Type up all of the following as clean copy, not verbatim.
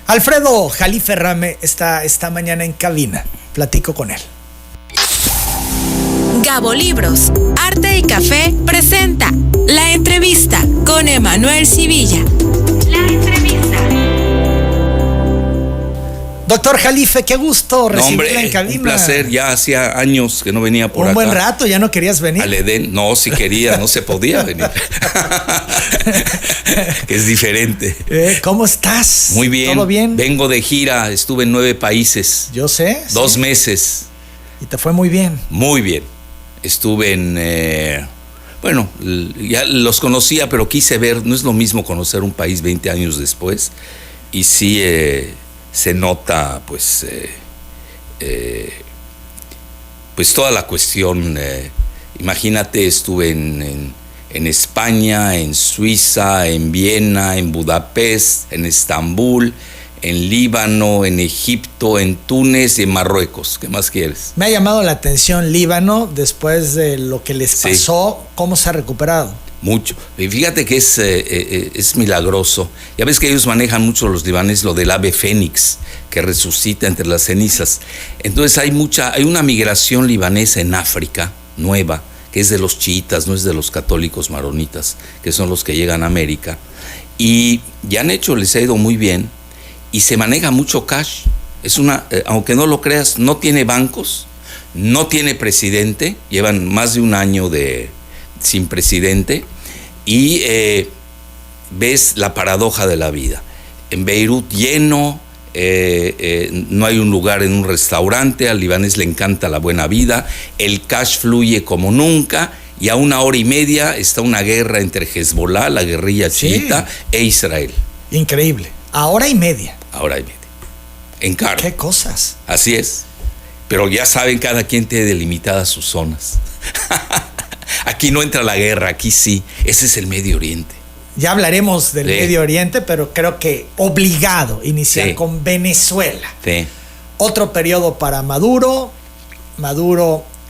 Alfredo Jalife Rame está esta mañana en cabina. Platico con él. Gabo Libros, Arte y Café presenta La Entrevista con Emanuel Civilla. La entrevista. Doctor Jalife, qué gusto recibirla en cabina. Un placer, ya hacía años que no venía por acá. Un buen rato, ¿ya no querías venir? Al Edén, no, si quería, no se podía venir. Que es diferente. ¿Cómo estás? Muy bien. ¿Todo bien? Vengo de gira, estuve en 9 países. Yo sé. 2 meses. ¿Y te fue muy bien? Muy bien. Estuve en... bueno, ya los conocía, pero quise ver, no es lo mismo conocer un país 20 años después. Y sí... se nota pues toda la cuestión. Imagínate, estuve en España, en Suiza, en Viena, en Budapest, en Estambul, en Líbano, en Egipto, en Túnez y en Marruecos. ¿Qué más quieres? Me ha llamado la atención Líbano después de lo que les pasó. ¿Cómo se ha recuperado? Mucho. Y fíjate que es milagroso. Ya ves que ellos manejan mucho, los libaneses, lo del ave fénix, que resucita entre las cenizas. Entonces hay una migración libanesa en África, nueva, que es de los chiitas, no es de los católicos maronitas, que son los que llegan a América. Y ya les ha ido muy bien, y se maneja mucho cash. Aunque no lo creas, no tiene bancos, no tiene presidente, llevan más de un año sin presidente, y ves la paradoja de la vida. En Beirut lleno, no hay un lugar en un restaurante, al libanés le encanta la buena vida, el cash fluye como nunca, y a 1 hora y media está una guerra entre Hezbollah, la guerrilla chiita, e Israel. Increíble. A 1 hora y media. A 1 hora y media. En carro. ¿Qué cosas? Así es. Pero ya saben, cada quien tiene delimitadas sus zonas. Aquí no entra la guerra, aquí sí. Ese es el Medio Oriente. Ya hablaremos del Medio Oriente, pero creo que obligado iniciar con Venezuela. Sí. Otro periodo para Maduro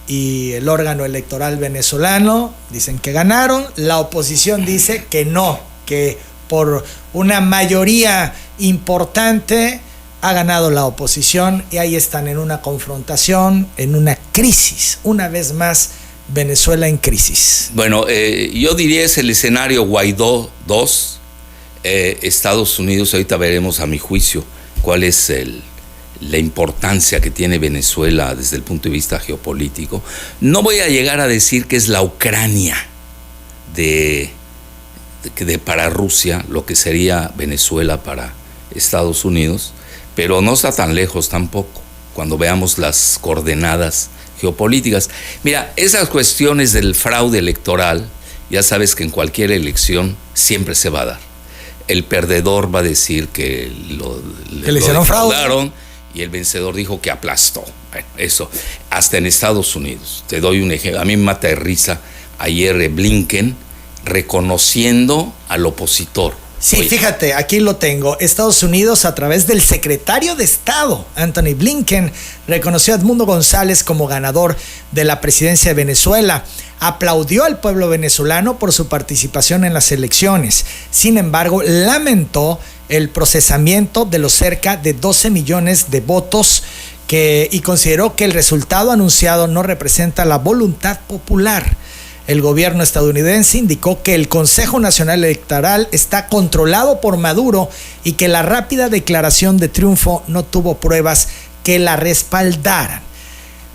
y el órgano electoral venezolano dicen que ganaron. La oposición dice que no, que por una mayoría importante ha ganado la oposición, y ahí están en una confrontación, en una crisis, una vez más. Venezuela en crisis. Bueno, yo diría es el escenario Guaidó 2, Estados Unidos. Ahorita veremos, a mi juicio, cuál es la importancia que tiene Venezuela desde el punto de vista geopolítico. No voy a llegar a decir que es la Ucrania para Rusia, lo que sería Venezuela para Estados Unidos, pero no está tan lejos tampoco, cuando veamos las coordenadas geopolíticas. Mira, esas cuestiones del fraude electoral, ya sabes que en cualquier elección siempre se va a dar. El perdedor va a decir que le hicieron fraude, y el vencedor dijo que aplastó. Bueno, eso, hasta en Estados Unidos. Te doy un ejemplo. A mí me mata de risa ayer Blinken reconociendo al opositor. Sí, oye, fíjate, aquí lo tengo. Estados Unidos, a través del secretario de Estado, Anthony Blinken, reconoció a Edmundo González como ganador de la presidencia de Venezuela. Aplaudió al pueblo venezolano por su participación en las elecciones. Sin embargo, lamentó el procesamiento de los cerca de 12 millones de votos y consideró que el resultado anunciado no representa la voluntad popular. El gobierno estadounidense indicó que el Consejo Nacional Electoral está controlado por Maduro y que la rápida declaración de triunfo no tuvo pruebas que la respaldaran.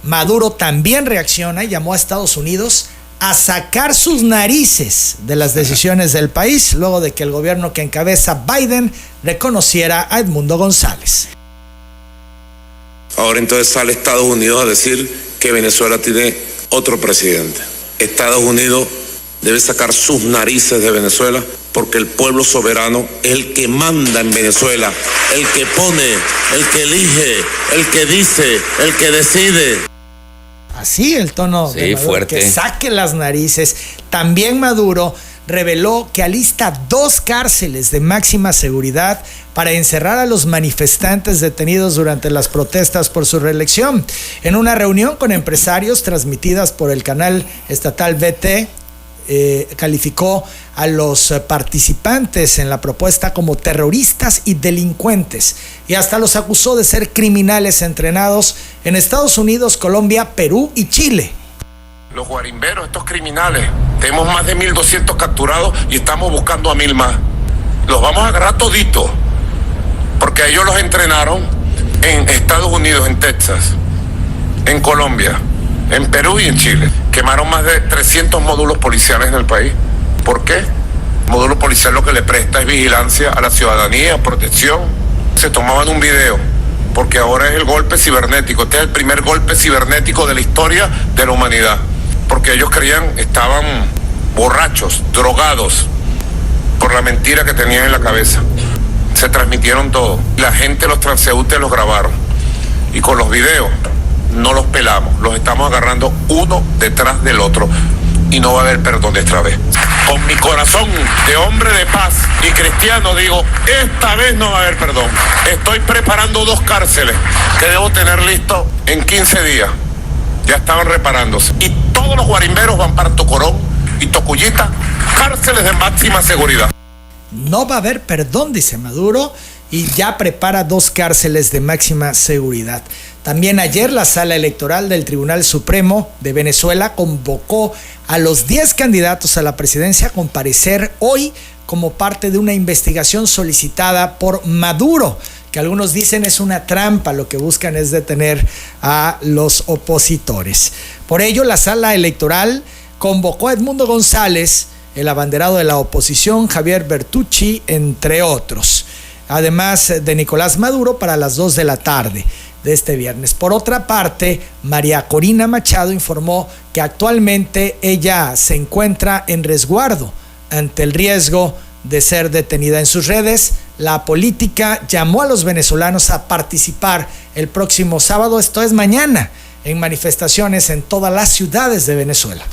Maduro también reacciona y llamó a Estados Unidos a sacar sus narices de las decisiones del país, luego de que el gobierno que encabeza Biden reconociera a Edmundo González. Ahora entonces sale Estados Unidos a decir que Venezuela tiene otro presidente. Estados Unidos debe sacar sus narices de Venezuela, porque el pueblo soberano es el que manda en Venezuela, el que pone, el que elige, el que dice, el que decide. Así el tono de Maduro, fuerte. Que saque las narices. También Maduro reveló que alista 2 cárceles de máxima seguridad para encerrar a los manifestantes detenidos durante las protestas por su reelección. En una reunión con empresarios transmitidas por el canal estatal VT, calificó a los participantes en la propuesta como terroristas y delincuentes y hasta los acusó de ser criminales entrenados en Estados Unidos, Colombia, Perú y Chile. Los guarimberos, estos criminales, tenemos más de 1.200 capturados y estamos buscando a 1.000 más. Los vamos a agarrar toditos, porque ellos los entrenaron en Estados Unidos, en Texas, en Colombia, en Perú y en Chile. Quemaron más de 300 módulos policiales en el país. ¿Por qué? El módulo policial lo que le presta es vigilancia a la ciudadanía, protección. Se tomaban un video, porque ahora es el golpe cibernético. Este es el primer golpe cibernético de la historia de la humanidad. Porque ellos creían, estaban borrachos, drogados, por la mentira que tenían en la cabeza. Se transmitieron todo. La gente, los transeúntes los grabaron. Y con los videos no los pelamos. Los estamos agarrando uno detrás del otro. Y no va a haber perdón de esta vez. Con mi corazón de hombre de paz y cristiano digo, esta vez no va a haber perdón. Estoy preparando 2 cárceles que debo tener listo en 15 días. Ya estaban reparándose. Y todos los guarimberos van para Tocorón y Tocuyita, cárceles de máxima seguridad. No va a haber perdón, dice Maduro, y ya prepara 2 cárceles de máxima seguridad. También ayer la Sala Electoral del Tribunal Supremo de Venezuela convocó a los 10 candidatos a la presidencia a comparecer hoy como parte de una investigación solicitada por Maduro, que algunos dicen es una trampa, lo que buscan es detener a los opositores. Por ello, la Sala Electoral convocó a Edmundo González, el abanderado de la oposición, Javier Bertucci, entre otros, además de Nicolás Maduro, para las 2 de la tarde de este viernes. Por otra parte, María Corina Machado informó que actualmente ella se encuentra en resguardo ante el riesgo de ser detenida. En sus redes, la política llamó a los venezolanos a participar el próximo sábado, esto es mañana, en manifestaciones en todas las ciudades de Venezuela.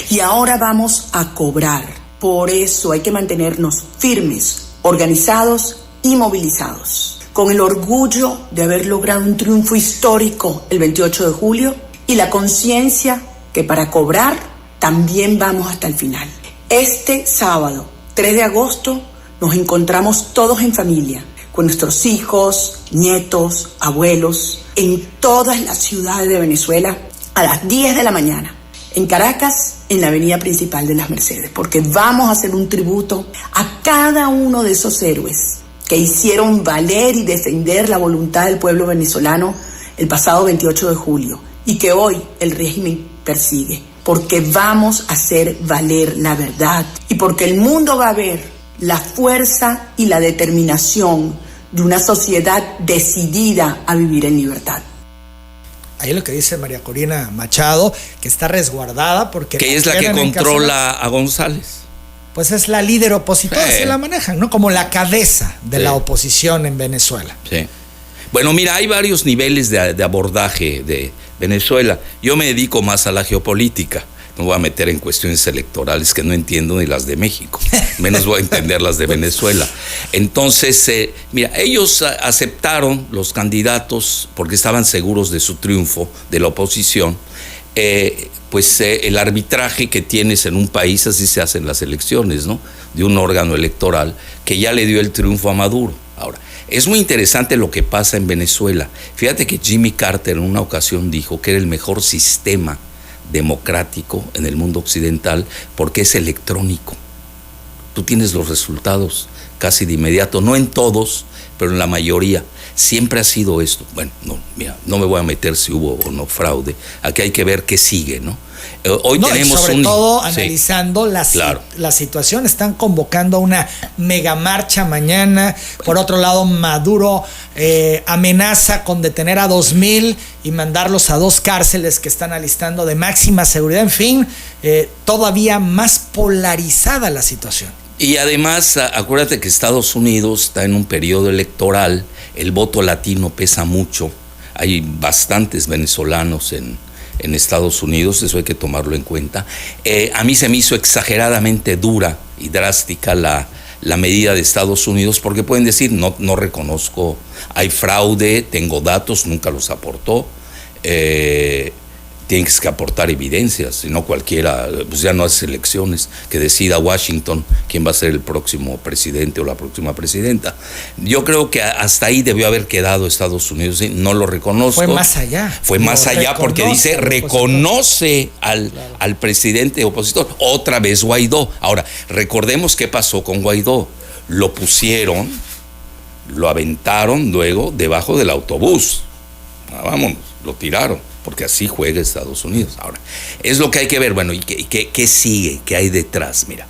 Y ahora vamos a cobrar. Por eso hay que mantenernos firmes, organizados y movilizados, con el orgullo de haber logrado un triunfo histórico el 28 de julio y la conciencia que para cobrar también vamos hasta el final. Este sábado, 3 de agosto, nos encontramos todos en familia, con nuestros hijos, nietos, abuelos, en todas las ciudades de Venezuela, a las 10 de la mañana. En Caracas, en la avenida principal de las Mercedes, porque vamos a hacer un tributo a cada uno de esos héroes que hicieron valer y defender la voluntad del pueblo venezolano el pasado 28 de julio y que hoy el régimen persigue, porque vamos a hacer valer la verdad y porque el mundo va a ver la fuerza y la determinación de una sociedad decidida a vivir en libertad. Ahí es lo que dice María Corina Machado, que está resguardada porque... Que es la que controla a González. Pues es la líder opositora, así la manejan, ¿no? Como la cabeza de la oposición en Venezuela. Sí. Bueno, mira, hay varios niveles de abordaje de Venezuela. Yo me dedico más a la geopolítica. No voy a meter en cuestiones electorales que no entiendo ni las de México. Menos voy a entender las de Venezuela. Entonces, mira, ellos aceptaron los candidatos porque estaban seguros de su triunfo, de la oposición. El arbitraje que tienes en un país, así se hacen las elecciones, ¿no? De un órgano electoral que ya le dio el triunfo a Maduro. Ahora, es muy interesante lo que pasa en Venezuela. Fíjate que Jimmy Carter en una ocasión dijo que era el mejor sistema democrático en el mundo occidental porque es electrónico. Tú tienes los resultados casi de inmediato, no en todos, pero en la mayoría. Siempre ha sido esto. Bueno, no me voy a meter si hubo o no fraude. Aquí hay que ver qué sigue, ¿no? Hoy tenemos sobre todo analizando la situación. Están convocando a una mega marcha mañana. Por otro lado, Maduro amenaza con detener a 2,000 y mandarlos a 2 cárceles que están alistando de máxima seguridad. En fin, todavía más polarizada la situación. Y además, acuérdate que Estados Unidos está en un periodo electoral, el voto latino pesa mucho, hay bastantes venezolanos en Estados Unidos, eso hay que tomarlo en cuenta. A mí se me hizo exageradamente dura y drástica la medida de Estados Unidos, porque pueden decir, no reconozco, hay fraude, tengo datos, nunca los aportó, tienes que aportar evidencias, si no cualquiera, pues ya no hace elecciones, que decida Washington quién va a ser el próximo presidente o la próxima presidenta. Yo creo que hasta ahí debió haber quedado Estados Unidos, ¿sí? No lo reconozco. Fue más allá. Fue más allá porque dice, reconoce al presidente opositor. Otra vez Guaidó. Ahora, recordemos qué pasó con Guaidó. Lo pusieron, lo aventaron luego debajo del autobús. Vámonos, lo tiraron, porque así juega Estados Unidos. Ahora, es lo que hay que ver. Bueno, ¿y qué sigue? ¿Qué hay detrás? Mira,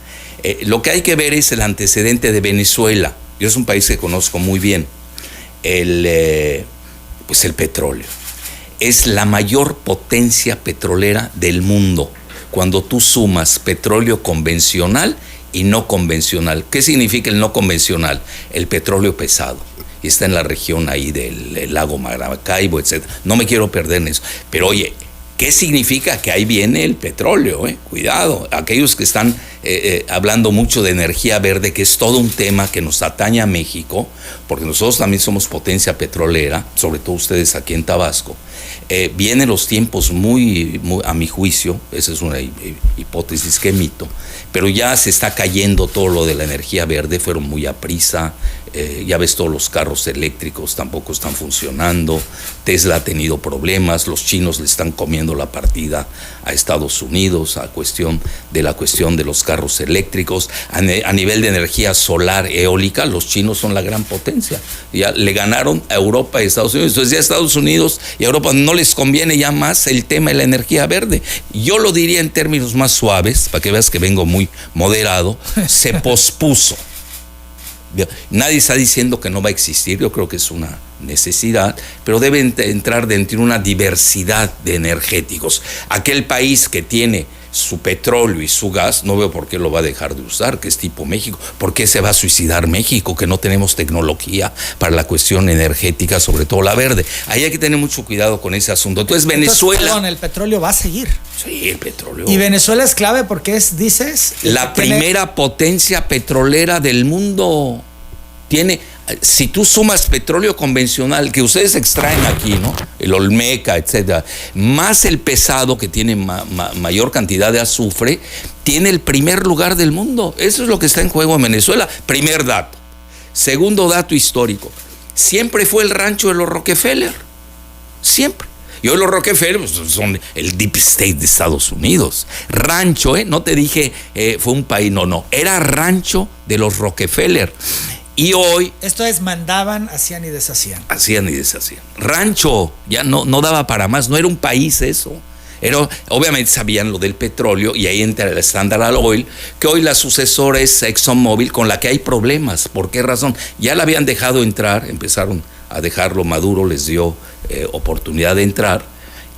lo que hay que ver es el antecedente de Venezuela. Yo es un país que conozco muy bien. Pues el petróleo. Es la mayor potencia petrolera del mundo. Cuando tú sumas petróleo convencional y no convencional. ¿Qué significa el no convencional? El petróleo pesado. Y está en la región ahí del lago Maracaibo, etc. No me quiero perder en eso. Pero oye, ¿qué significa? Que ahí viene el petróleo, Cuidado. Aquellos que están hablando mucho de energía verde, que es todo un tema que nos atañe a México, porque nosotros también somos potencia petrolera, sobre todo ustedes aquí en Tabasco. Vienen los tiempos muy, a mi juicio, esa es una hipótesis que emito, pero ya se está cayendo todo lo de la energía verde, fueron muy a prisa. Ya ves, todos los carros eléctricos tampoco están funcionando. Tesla ha tenido problemas, los chinos le están comiendo la partida a Estados Unidos la cuestión de los carros eléctricos. A nivel de energía solar eólica, los chinos son la gran potencia. Ya le ganaron a Europa y a Estados Unidos. Entonces ya a Estados Unidos y a Europa no les conviene ya más el tema de la energía verde. Yo lo diría en términos más suaves, para que veas que vengo muy moderado, se pospuso. Nadie está diciendo que no va a existir, yo creo que es una necesidad, pero debe entrar dentro de una diversidad de energéticos. Aquel país que tiene su petróleo y su gas, no veo por qué lo va a dejar de usar, que es tipo México. ¿Por qué se va a suicidar México? Que no tenemos tecnología para la cuestión energética, sobre todo la verde. Ahí hay que tener mucho cuidado con ese asunto. Entonces Venezuela... el petróleo va a seguir. Sí, el petróleo. Y Venezuela es clave porque dices... La primera potencia petrolera del mundo. Si tú sumas petróleo convencional, que ustedes extraen aquí, ¿no? El Olmeca, etcétera, más el pesado, que tiene mayor cantidad de azufre, tiene el primer lugar del mundo. Eso es lo que está en juego en Venezuela. Primer dato. Segundo dato histórico. Siempre fue el rancho de los Rockefeller. Siempre. Y hoy los Rockefeller pues, son el deep state de Estados Unidos. Rancho, no te dije fue un país, no. Era rancho de los Rockefeller. Y hoy... Esto es, mandaban, hacían y deshacían. Hacían y deshacían. Rancho, ya no daba para más, no era un país eso. Obviamente sabían lo del petróleo y ahí entra el Standard Oil, que hoy la sucesora es ExxonMobil, con la que hay problemas. ¿Por qué razón? Ya la habían dejado entrar, empezaron a dejarlo, Maduro les dio oportunidad de entrar.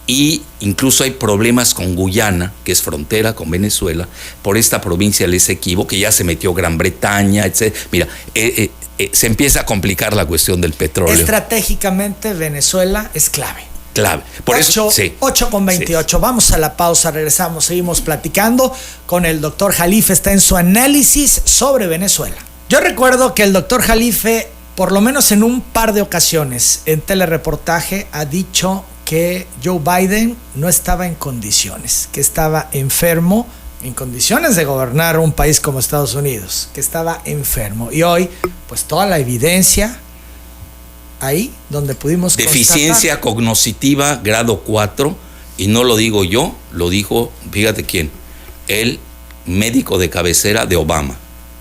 Y incluso hay problemas con Guyana, que es frontera con Venezuela, por esta provincia del Esequibo, que ya se metió Gran Bretaña, etc. Mira, se empieza a complicar la cuestión del petróleo. Estratégicamente Venezuela es clave. Clave. Por eso, sí. 8:28. Sí. Vamos a la pausa, regresamos, seguimos platicando con el doctor Jalife. Está en su análisis sobre Venezuela. Yo recuerdo que el doctor Jalife, por lo menos en un par de ocasiones, en telereportaje, ha dicho que Joe Biden no estaba en condiciones, que estaba enfermo, en condiciones de gobernar un país como Estados Unidos, que estaba enfermo. Y hoy, pues toda la evidencia ahí donde pudimos deficiencia cognitiva grado 4, y no lo digo yo, lo dijo, fíjate quién, el médico de cabecera de Obama.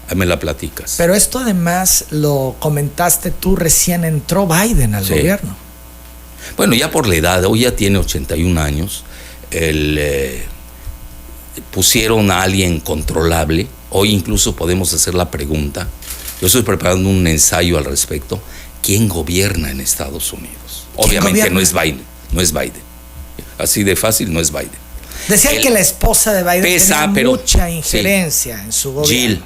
Ahí me la platicas. Pero esto además lo comentaste tú, recién entró Biden al gobierno. Bueno, ya por la edad, hoy ya tiene 81 años, pusieron a alguien controlable. Hoy incluso podemos hacer la pregunta, yo estoy preparando un ensayo al respecto, ¿quién gobierna en Estados Unidos? Obviamente no es Biden, así de fácil no es Biden. Decían que la esposa de Biden tenía mucha injerencia en su gobierno. Jill,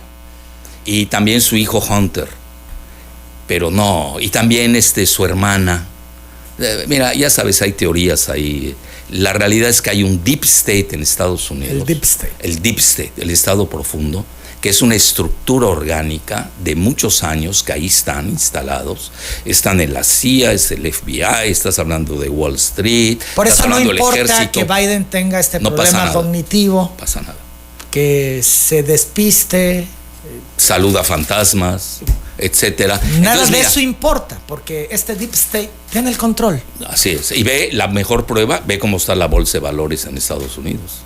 y también su hijo Hunter, pero no, y también su hermana. Mira, ya sabes, hay teorías ahí. La realidad es que hay un deep state en Estados Unidos. El deep state. El deep state, el estado profundo, que es una estructura orgánica de muchos años que ahí están instalados. Están en la CIA, es el FBI, estás hablando de Wall Street. Por eso no importa ejército. que Biden tenga este No problema cognitivo. No pasa nada. Que se despiste. Saluda fantasmas, etcétera. Nada Entonces, de mira, eso importa, porque este Deep State tiene el control. Así es. Y ve la mejor prueba, ve cómo está la bolsa de valores en Estados Unidos.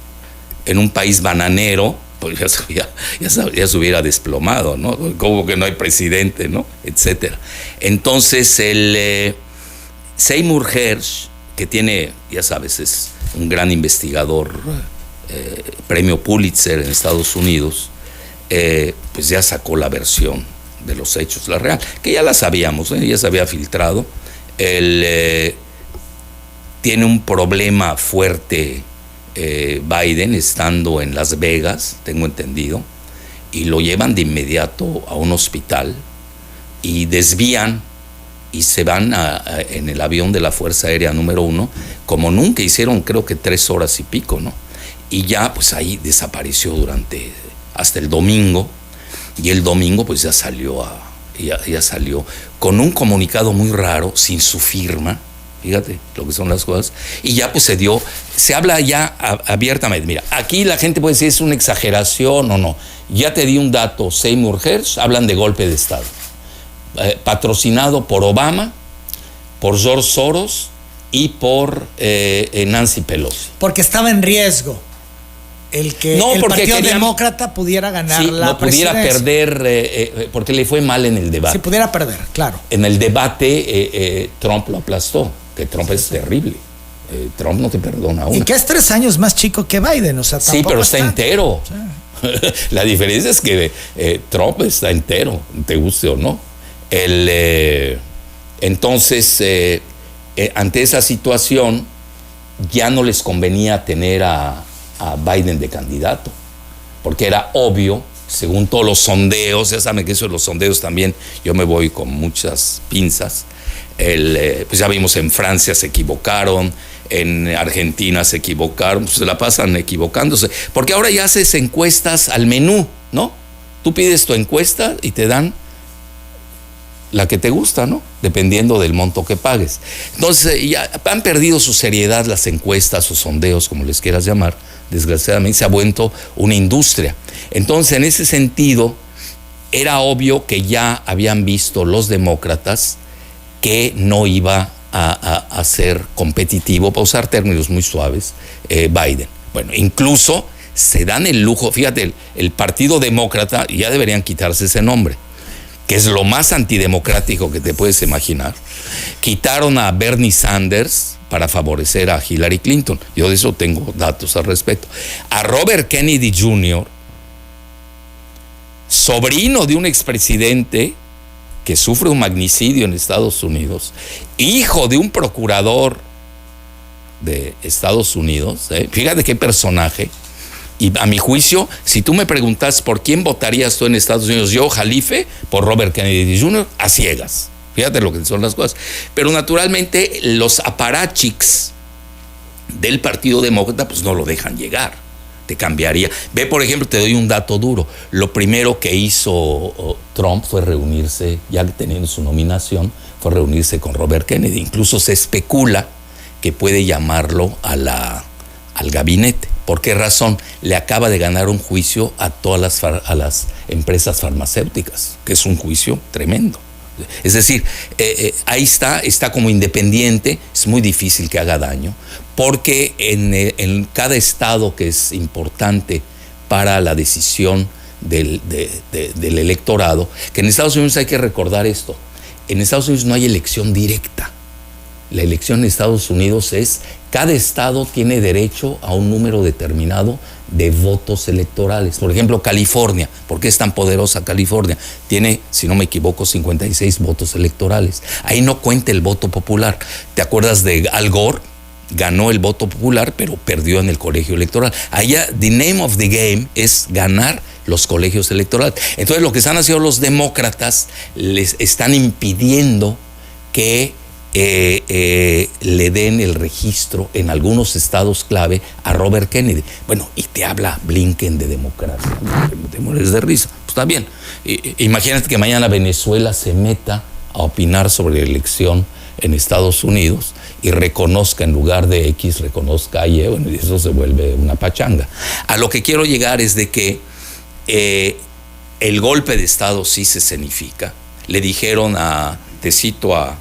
En un país bananero, pues ya se hubiera desplomado, ¿no? Como que no hay presidente, ¿no? Etcétera. Entonces, el Seymour Hersh, que tiene, ya sabes, es un gran investigador, premio Pulitzer en Estados Unidos, pues ya sacó la versión de los hechos, la real, que ya la sabíamos, ya se había filtrado. Él tiene un problema fuerte, Biden, estando en Las Vegas, tengo entendido, y lo llevan de inmediato a un hospital y desvían y se van en el avión de la Fuerza Aérea número 1, como nunca hicieron, creo que 3 horas y pico, ¿no? Y ya pues ahí desapareció hasta el domingo, y el domingo pues ya salió con un comunicado muy raro, sin su firma, fíjate lo que son las cosas, y ya pues se habla ya abiertamente. Mira, aquí la gente puede decir es una exageración o no, ya te di un dato, Seymour Hersh, hablan de golpe de Estado, patrocinado por Obama, por George Soros y por Nancy Pelosi. Porque estaba en riesgo el que el Partido Demócrata pudiera ganar la presidencia. Pudiera perder, porque le fue mal en el debate. Si pudiera perder, claro. En el debate Trump lo aplastó, que Trump es terrible. Trump no te perdona una. Y que es 3 años más chico que Biden, o sea, tampoco sí, pero está entero. Sí. La diferencia es que Trump está entero, te guste o no. Entonces, ante esa situación, ya no les convenía tener a Biden de candidato, porque era obvio, según todos los sondeos, ya saben que eso de los sondeos también, yo me voy con muchas pinzas, pues ya vimos en Francia se equivocaron, en Argentina se equivocaron, pues se la pasan equivocándose, porque ahora ya haces encuestas al menú, ¿no? Tú pides tu encuesta y te dan la que te gusta, ¿no? Dependiendo del monto que pagues. Entonces, ya han perdido su seriedad las encuestas o sondeos, como les quieras llamar. Desgraciadamente se ha vuelto una industria. Entonces, en ese sentido, era obvio que ya habían visto los demócratas que no iba a ser competitivo, para usar términos muy suaves, Biden. Bueno, incluso se dan el lujo, fíjate, el Partido Demócrata, y ya deberían quitarse ese nombre, que es lo más antidemocrático que te puedes imaginar. Quitaron a Bernie Sanders para favorecer a Hillary Clinton. Yo de eso tengo datos al respecto. A Robert Kennedy Jr., sobrino de un expresidente que sufre un magnicidio en Estados Unidos, hijo de un procurador de Estados Unidos, fíjate qué personaje. Y a mi juicio, si tú me preguntas por quién votarías tú en Estados Unidos, yo, Jalife, por Robert Kennedy Jr., a ciegas. Fíjate lo que son las cosas. Pero naturalmente los aparachics del Partido Demócrata pues no lo dejan llegar. Te cambiaría. Ve, por ejemplo, te doy un dato duro. Lo primero que hizo Trump fue reunirse, ya teniendo su nominación, fue reunirse con Robert Kennedy. Incluso se especula que puede llamarlo al gabinete. ¿Por qué razón? Le acaba de ganar un juicio a todas las empresas farmacéuticas, que es un juicio tremendo. Es decir, ahí está como independiente, es muy difícil que haga daño, porque en cada estado que es importante para la decisión del electorado, que en Estados Unidos hay que recordar esto, en Estados Unidos no hay elección directa. La elección en Estados Unidos cada estado tiene derecho a un número determinado de votos electorales. Por ejemplo, California, ¿por qué es tan poderosa California? Tiene, si no me equivoco, 56 votos electorales. Ahí no cuenta el voto popular. ¿Te acuerdas de Al Gore? Ganó el voto popular, pero perdió en el colegio electoral. Allá, the name of the game es ganar los colegios electorales. Entonces, lo que están haciendo los demócratas, les están impidiendo que le den el registro en algunos estados clave a Robert Kennedy. Bueno, y te habla Blinken de democracia. Te mueres de risa. Pues está bien. Imagínate que mañana Venezuela se meta a opinar sobre la elección en Estados Unidos y reconozca, en lugar de X, reconozca Y, bueno, y eso se vuelve una pachanga. A lo que quiero llegar es de que el golpe de Estado sí se escenifica. Le dijeron te cito a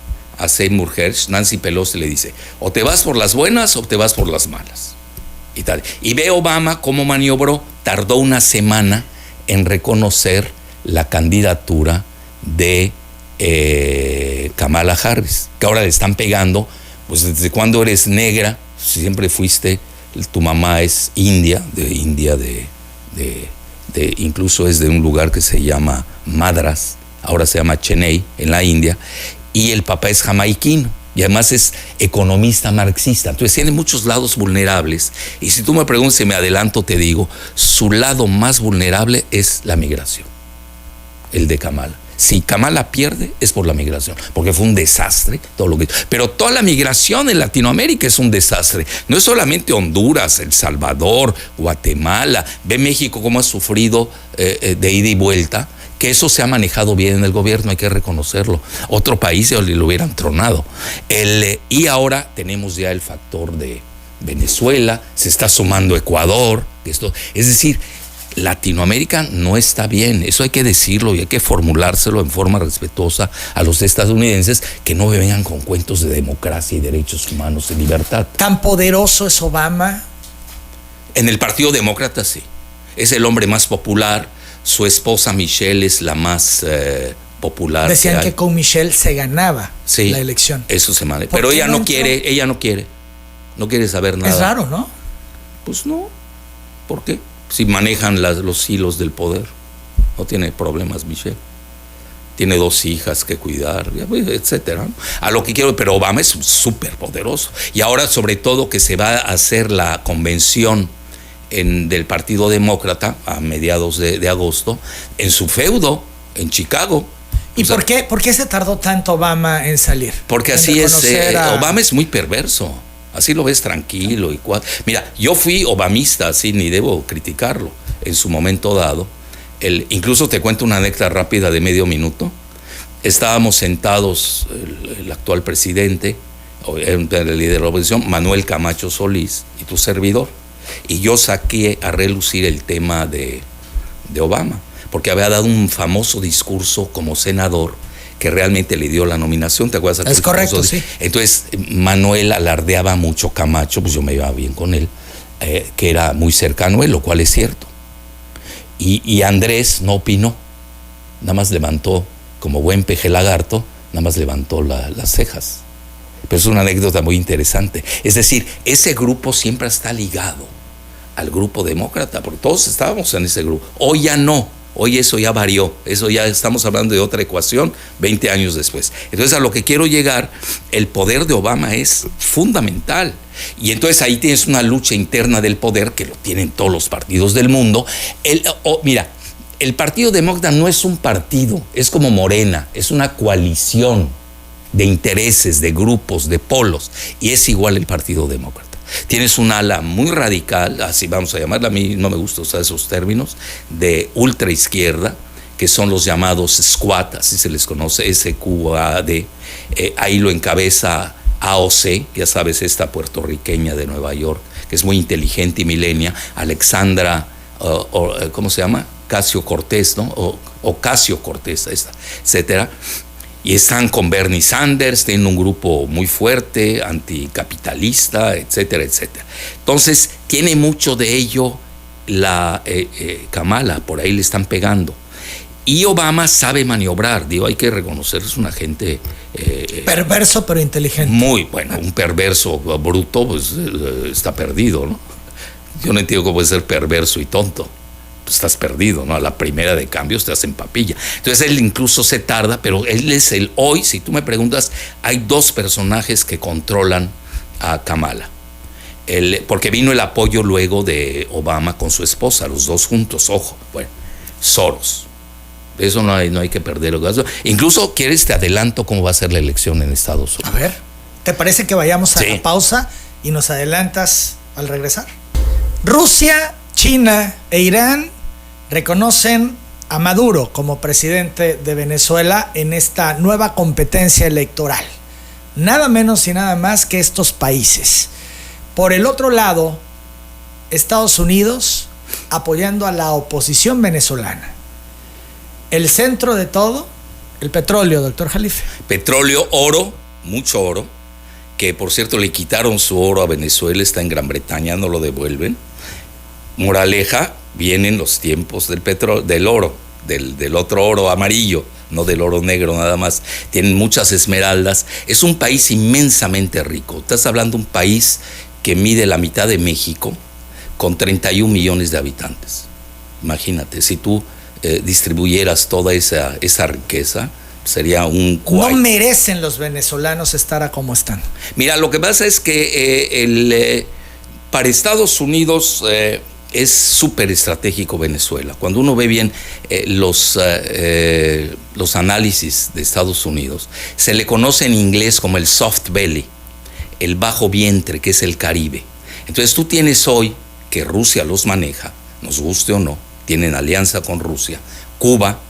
Seymour Hersh, Nancy Pelosi le dice, o te vas por las buenas o te vas por las malas. Y tal. Y ve Obama cómo maniobró, tardó una semana en reconocer la candidatura de Kamala Harris, que ahora le están pegando, pues desde cuando eres negra, siempre fuiste, tu mamá es india, incluso es de un lugar que se llama Madras, ahora se llama Chennai, en la India, y el papá es jamaiquino, y además es economista marxista. Entonces tiene muchos lados vulnerables, y si tú me preguntas, si me adelanto, te digo, su lado más vulnerable es la migración, el de Kamala. Si Kamala pierde, es por la migración, porque fue un desastre todo lo que. Pero toda la migración en Latinoamérica es un desastre. No es solamente Honduras, El Salvador, Guatemala. Ve México cómo ha sufrido de ida y vuelta, que eso se ha manejado bien en el gobierno, hay que reconocerlo. Otro país lo hubieran tronado. Y ahora tenemos ya el factor de Venezuela, se está sumando Ecuador. Es decir, Latinoamérica no está bien, eso hay que decirlo y hay que formulárselo en forma respetuosa a los estadounidenses, que no vengan con cuentos de democracia y derechos humanos y libertad. ¿Tan poderoso es Obama? En el Partido Demócrata sí, es el hombre más popular, su esposa Michelle es la más popular. Decían que con Michelle se ganaba la elección. Eso se maneja, pero ella no quiere saber nada. Es raro, ¿no? Pues no, ¿por qué? Si manejan los hilos del poder, no tiene problemas Michelle. Tiene 2 hijas que cuidar, etcétera. A lo que quiero, pero Obama es súper poderoso. Y ahora, sobre todo, que se va a hacer la convención del Partido Demócrata a mediados de agosto, en su feudo, en Chicago. ¿Y por qué se tardó tanto Obama en salir? Porque así es. Obama es muy perverso. Así lo ves tranquilo. Mira, yo fui obamista, así ni debo criticarlo, en su momento dado. Incluso te cuento una anécdota rápida de medio minuto. Estábamos sentados, el actual presidente, el líder de la oposición, Manuel Camacho Solís, y tu servidor. Y yo saqué a relucir el tema de Obama, porque había dado un famoso discurso como senador que realmente le dio la nominación, ¿te acuerdas? Es correcto, sí. Entonces Manuel alardeaba mucho Camacho, pues yo me iba bien con él, que era muy cercano a él, lo cual es cierto. Y Andrés no opinó, nada más levantó, como buen peje lagarto, nada más levantó las cejas. Pero es una anécdota muy interesante. Es decir, ese grupo siempre está ligado al grupo demócrata, porque todos estábamos en ese grupo. Hoy ya no. Hoy eso ya varió, eso ya estamos hablando de otra ecuación 20 años después. Entonces, a lo que quiero llegar, el poder de Obama es fundamental. Y entonces ahí tienes una lucha interna del poder que lo tienen todos los partidos del mundo. Mira, el Partido Demócrata no es un partido, es como Morena, es una coalición de intereses, de grupos, de polos, y es igual el Partido Demócrata. Tienes un ala muy radical, así vamos a llamarla, a mí no me gusta usar esos términos, de ultra izquierda, que son los llamados squad, así se les conoce, SQAD, ahí lo encabeza AOC, ya sabes, esta puertorriqueña de Nueva York, que es muy inteligente y milenia, Alexandra, ¿cómo se llama? Ocasio-Cortez, ¿no? Ocasio-Cortez, etcétera. Y están con Bernie Sanders, tienen un grupo muy fuerte, anticapitalista, etcétera, etcétera. Entonces, tiene mucho de ello la Kamala, por ahí le están pegando. Y Obama sabe maniobrar, hay que reconocer, es un agente... perverso pero inteligente. Muy bueno, un perverso bruto, pues está perdido, ¿no? Yo no entiendo cómo puede ser perverso y tonto. Estás perdido, ¿no? A la primera de cambios te hacen papilla. Entonces él incluso se tarda, pero él es hoy, si tú me preguntas, hay 2 personajes que controlan a Kamala. Porque vino el apoyo luego de Obama con su esposa, los 2 juntos, ojo. Bueno, Soros. Eso no hay que perderlo. Incluso, ¿quieres te adelanto cómo va a ser la elección en Estados Unidos? A ver, ¿te parece que vayamos a Sí. la pausa y nos adelantas al regresar? Rusia, China e Irán reconocen a Maduro como presidente de Venezuela en esta nueva competencia electoral. Nada menos y nada más que estos países. Por el otro lado, Estados Unidos apoyando a la oposición venezolana. El centro de todo, el petróleo, doctor Jalife. Petróleo, oro, mucho oro, que por cierto le quitaron su oro a Venezuela, está en Gran Bretaña, no lo devuelven. Moraleja, vienen los tiempos del oro, del otro oro amarillo, no del oro negro nada más. Tienen muchas esmeraldas. Es un país inmensamente rico. Estás hablando de un país que mide la mitad de México, con 31 millones de habitantes. Imagínate, si tú distribuyeras toda esa riqueza, sería un Kuwait. No merecen los venezolanos estar a como están. Mira, lo que pasa es que para Estados Unidos es súper estratégico Venezuela. Cuando uno ve bien los análisis de Estados Unidos, se le conoce en inglés como el soft belly, el bajo vientre, que es el Caribe. Entonces tú tienes hoy que Rusia los maneja, nos guste o no, tienen alianza con Rusia. Cuba,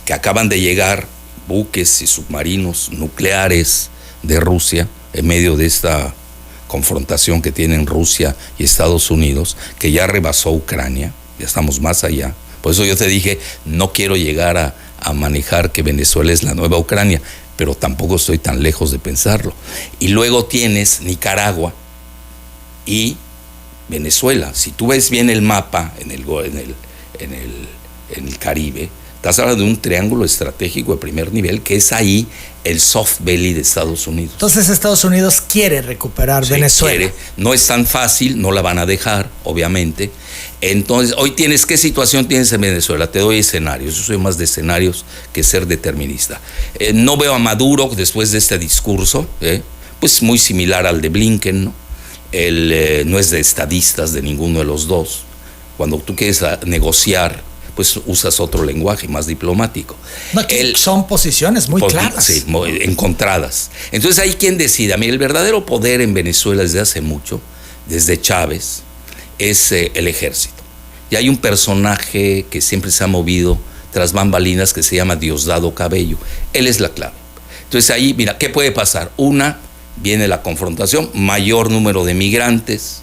que acaban de llegar buques y submarinos nucleares de Rusia en medio de esta confrontación que tienen Rusia y Estados Unidos, que ya rebasó Ucrania, ya estamos más allá. Por eso yo te dije, no quiero llegar a manejar que Venezuela es la nueva Ucrania, pero tampoco estoy tan lejos de pensarlo. Y luego tienes Nicaragua y Venezuela. Si tú ves bien el mapa en el Caribe, estás hablando de un triángulo estratégico de primer nivel, que es ahí el soft belly de Estados Unidos. Entonces Estados Unidos quiere recuperar Venezuela. Quiere. No es tan fácil, no la van a dejar, obviamente. Entonces, hoy ¿qué situación tienes en Venezuela? Te doy escenarios. Yo soy más de escenarios que ser determinista. No veo a Maduro después de este discurso, pues muy similar al de Blinken, ¿no? Él no es de estadistas de ninguno de los dos. Cuando tú quieres negociar, pues usas otro lenguaje más diplomático. No, son posiciones muy claras. Sí, encontradas. Entonces hay quien decida. Mira, el verdadero poder en Venezuela desde hace mucho, desde Chávez, es el ejército. Y hay un personaje que siempre se ha movido tras bambalinas que se llama Diosdado Cabello. Él es la clave. Entonces ahí, mira, ¿qué puede pasar? Viene la confrontación, mayor número de migrantes.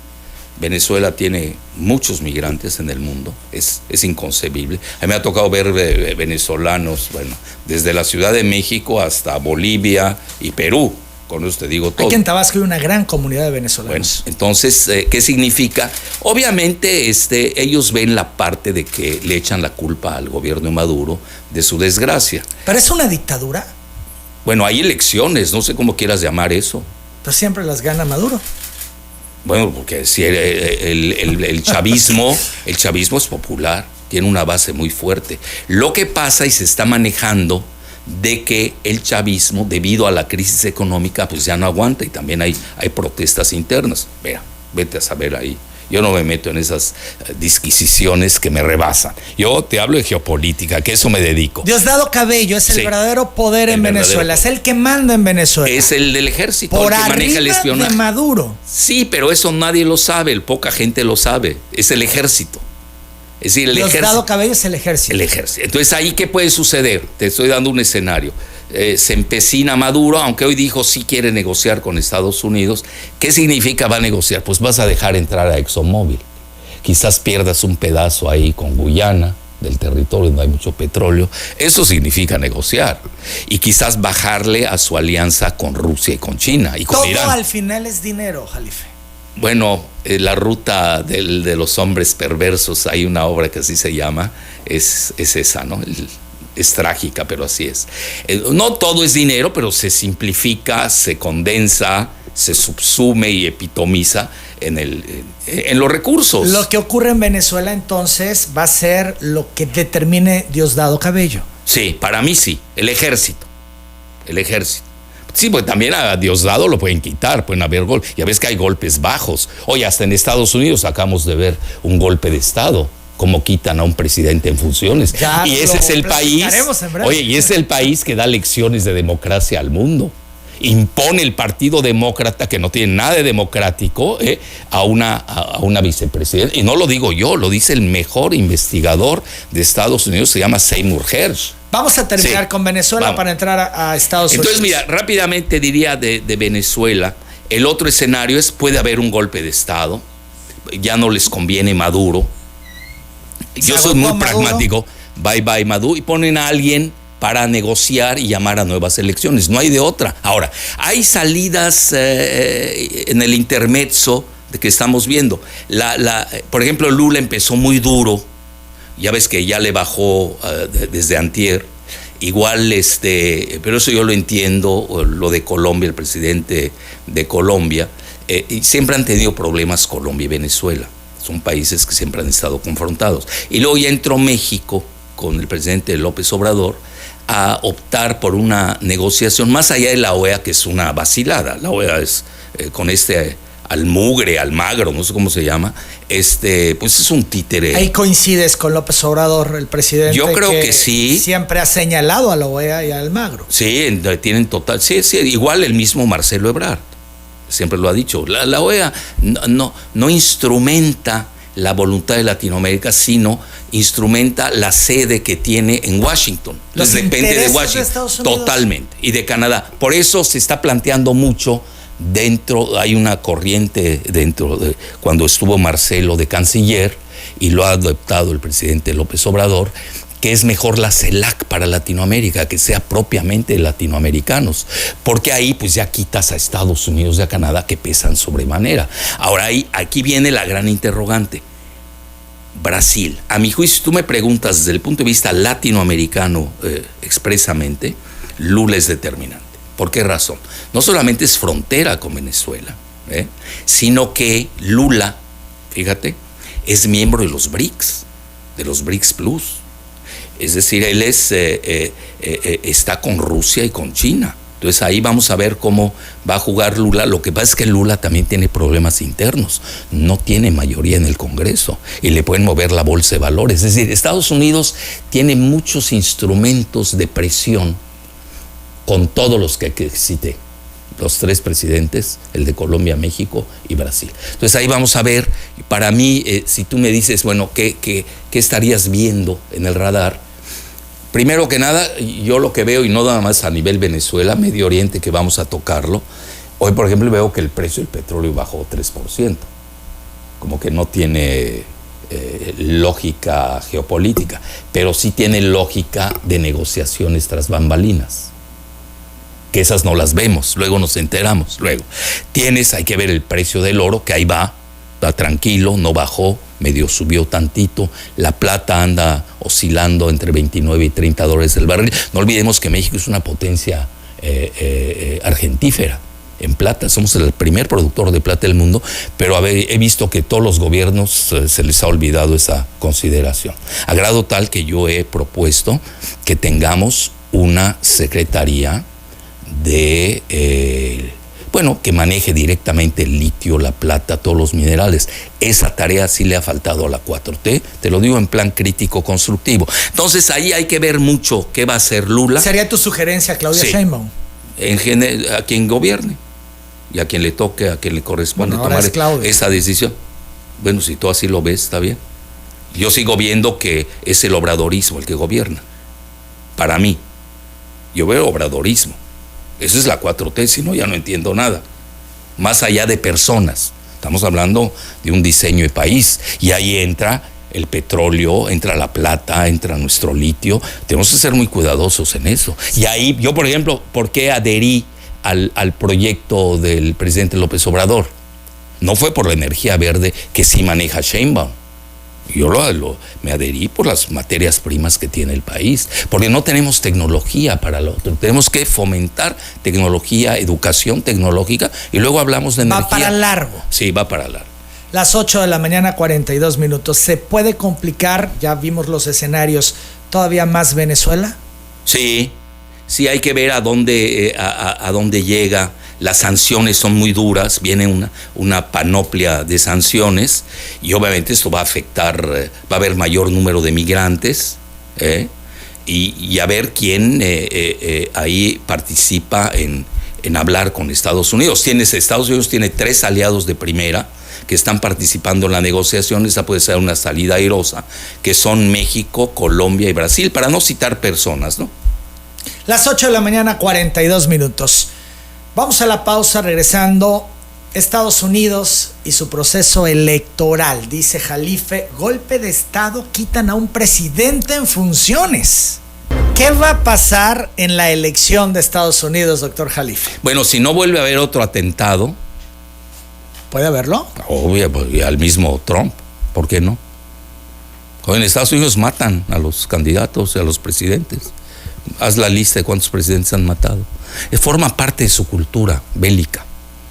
Venezuela tiene muchos migrantes en el mundo, es inconcebible. A mí me ha tocado ver venezolanos, bueno, desde la Ciudad de México hasta Bolivia y Perú, con eso te digo todo. Aquí en Tabasco hay una gran comunidad de venezolanos. Bueno, entonces, ¿qué significa? Obviamente ellos ven la parte de que le echan la culpa al gobierno de Maduro de su desgracia. ¿Pero es una dictadura? Bueno, hay elecciones, no sé cómo quieras llamar eso. Pero siempre las gana Maduro. Bueno, porque si el chavismo es popular, tiene una base muy fuerte. Lo que pasa y se está manejando de que el chavismo, debido a la crisis económica, pues ya no aguanta y también hay protestas internas. Mira, vete a saber ahí. Yo no me meto en esas disquisiciones que me rebasan. Yo te hablo de geopolítica, que eso me dedico. Diosdado Cabello es el verdadero poder en Venezuela, es el que manda en Venezuela. Es el del ejército, por el que maneja el espionaje. De Maduro. Sí, pero eso nadie lo sabe, poca gente lo sabe. Es el ejército. Es decir, Diosdado Cabello es el ejército. El ejército. Entonces, ¿ahí qué puede suceder? Te estoy dando un escenario. Se empecina Maduro, aunque hoy dijo sí quiere negociar con Estados Unidos. ¿Qué significa va a negociar? Pues vas a dejar entrar a ExxonMobil. Quizás pierdas un pedazo ahí con Guyana, del territorio donde hay mucho petróleo. Eso significa negociar. Y quizás bajarle a su alianza con Rusia y con China y con Todo Irán. al final es dinero, Jalife. Bueno, la ruta de los hombres perversos, hay una obra que así se llama, es esa, ¿no? Es trágica, pero así es. No todo es dinero, pero se simplifica, se condensa, se subsume y epitomiza en los recursos. Lo que ocurre en Venezuela entonces va a ser lo que determine Diosdado Cabello. Sí, para mí sí, el ejército. Sí, pues también a Diosdado lo pueden quitar, pueden haber golpes. Ya ves que hay golpes bajos. Hoy hasta en Estados Unidos acabamos de ver un golpe de Estado cómo quitan a un presidente en funciones. Ya y ese es el país, oye, y es el país que da lecciones de democracia al mundo. Impone el Partido Demócrata, que no tiene nada de democrático, a una vicepresidenta. Y no lo digo yo, lo dice el mejor investigador de Estados Unidos, se llama Seymour Hersh. Vamos a terminar con Venezuela para entrar a Estados Unidos. Entonces, mira, rápidamente diría de Venezuela, el otro escenario es, puede haber un golpe de Estado, ya no les conviene Maduro. Yo soy muy pragmático, bye bye Maduro, y ponen a alguien para negociar y llamar a nuevas elecciones. No hay de otra. Ahora, hay salidas en el intermezzo de que estamos viendo. Por ejemplo, Lula empezó muy duro. Ya ves que ya le bajó desde antier. Igual, pero eso yo lo entiendo, lo de Colombia, el presidente de Colombia. Y siempre han tenido problemas Colombia y Venezuela. Son países que siempre han estado confrontados. Y luego ya entró México con el presidente López Obrador a optar por una negociación más allá de la OEA, que es una vacilada. La OEA es con Almagro, no sé cómo se llama, pues es un títere. Ahí coincides con López Obrador, el presidente. Yo creo que sí. Siempre ha señalado a la OEA y a Almagro. Sí, tienen total. Sí, igual el mismo Marcelo Ebrard siempre lo ha dicho. La OEA no instrumenta la voluntad de Latinoamérica, sino instrumenta la sede que tiene en Washington. Les depende de Washington. Totalmente. Y de Canadá. Por eso se está planteando mucho hay una corriente cuando estuvo Marcelo de canciller, y lo ha adoptado el presidente López Obrador, que es mejor la CELAC para Latinoamérica, que sea propiamente de latinoamericanos, porque ahí pues ya quitas a Estados Unidos y a Canadá, que pesan sobremanera. Ahora aquí viene la gran interrogante. Brasil. A mi juicio, si tú me preguntas desde el punto de vista latinoamericano expresamente, Lula es determinante. ¿Por qué razón? No solamente es frontera con Venezuela, sino que Lula, fíjate, es miembro de los BRICS Plus. Es decir, él está con Rusia y con China. Entonces ahí vamos a ver cómo va a jugar Lula. Lo que pasa es que Lula también tiene problemas internos. No tiene mayoría en el Congreso y le pueden mover la bolsa de valores. Es decir, Estados Unidos tiene muchos instrumentos de presión con todos los que cité. Los tres presidentes, el de Colombia, México y Brasil. Entonces ahí vamos a ver. Para mí, si tú me dices, bueno, ¿qué estarías viendo en el radar? Primero que nada, yo lo que veo, y no nada más a nivel Venezuela, Medio Oriente, que vamos a tocarlo, hoy por ejemplo veo que el precio del petróleo bajó 3%, como que no tiene lógica geopolítica, pero sí tiene lógica de negociaciones tras bambalinas, que esas no las vemos, luego nos enteramos. Luego hay que ver el precio del oro, que ahí va tranquilo, no bajó, medio subió tantito. La plata anda oscilando entre 29 y 30 dólares el barril. No olvidemos que México es una potencia argentífera en plata. Somos el primer productor de plata del mundo, pero he visto que todos los gobiernos se les ha olvidado esa consideración. A grado tal que yo he propuesto que tengamos una secretaría que maneje directamente el litio, la plata, todos los minerales. Esa tarea sí le ha faltado a la 4T, te lo digo en plan crítico constructivo. Entonces ahí hay que ver mucho qué va a hacer Lula. ¿Sería tu sugerencia, Claudia Sheinbaum? A quien gobierne y a quien le toque, a quien le corresponde tomar esa decisión. Bueno, si tú así lo ves, está bien. Yo sigo viendo que es el obradorismo el que gobierna. Para mí, yo veo obradorismo. Eso es la 4T, si no, ya no entiendo nada. Más allá de personas, estamos hablando de un diseño de país. Y ahí entra el petróleo, entra la plata, entra nuestro litio. Tenemos que ser muy cuidadosos en eso. Y ahí, yo, por ejemplo, ¿por qué adherí al proyecto del presidente López Obrador? No fue por la energía verde que sí maneja Sheinbaum. Yo me adherí por las materias primas que tiene el país, porque no tenemos tecnología para lo otro. Tenemos que fomentar tecnología, educación tecnológica, y luego hablamos de energía. Va para largo. Sí, va para largo. Las 8 de la mañana, 42 minutos. ¿Se puede complicar, ya vimos los escenarios, todavía más Venezuela? Sí, hay que ver a dónde llega las sanciones son muy duras, viene una panoplia de sanciones y obviamente esto va a afectar, va a haber mayor número de migrantes, y a ver quién ahí participa en hablar con Estados Unidos. Estados Unidos tiene 3 aliados de primera que están participando en la negociación. Esa puede ser una salida airosa, que son México, Colombia y Brasil, para no citar personas, ¿no? Las 8 de la mañana, 42 minutos. Vamos a la pausa. Regresando, Estados Unidos y su proceso electoral. Dice Jalife, golpe de Estado, quitan a un presidente en funciones. ¿Qué va a pasar en la elección de Estados Unidos, doctor Jalife? Bueno, si no vuelve a haber otro atentado. ¿Puede haberlo? Obvio, y al mismo Trump. ¿Por qué no? En Estados Unidos matan a los candidatos y a los presidentes. Haz la lista de cuántos presidentes han matado. Forma parte de su cultura bélica.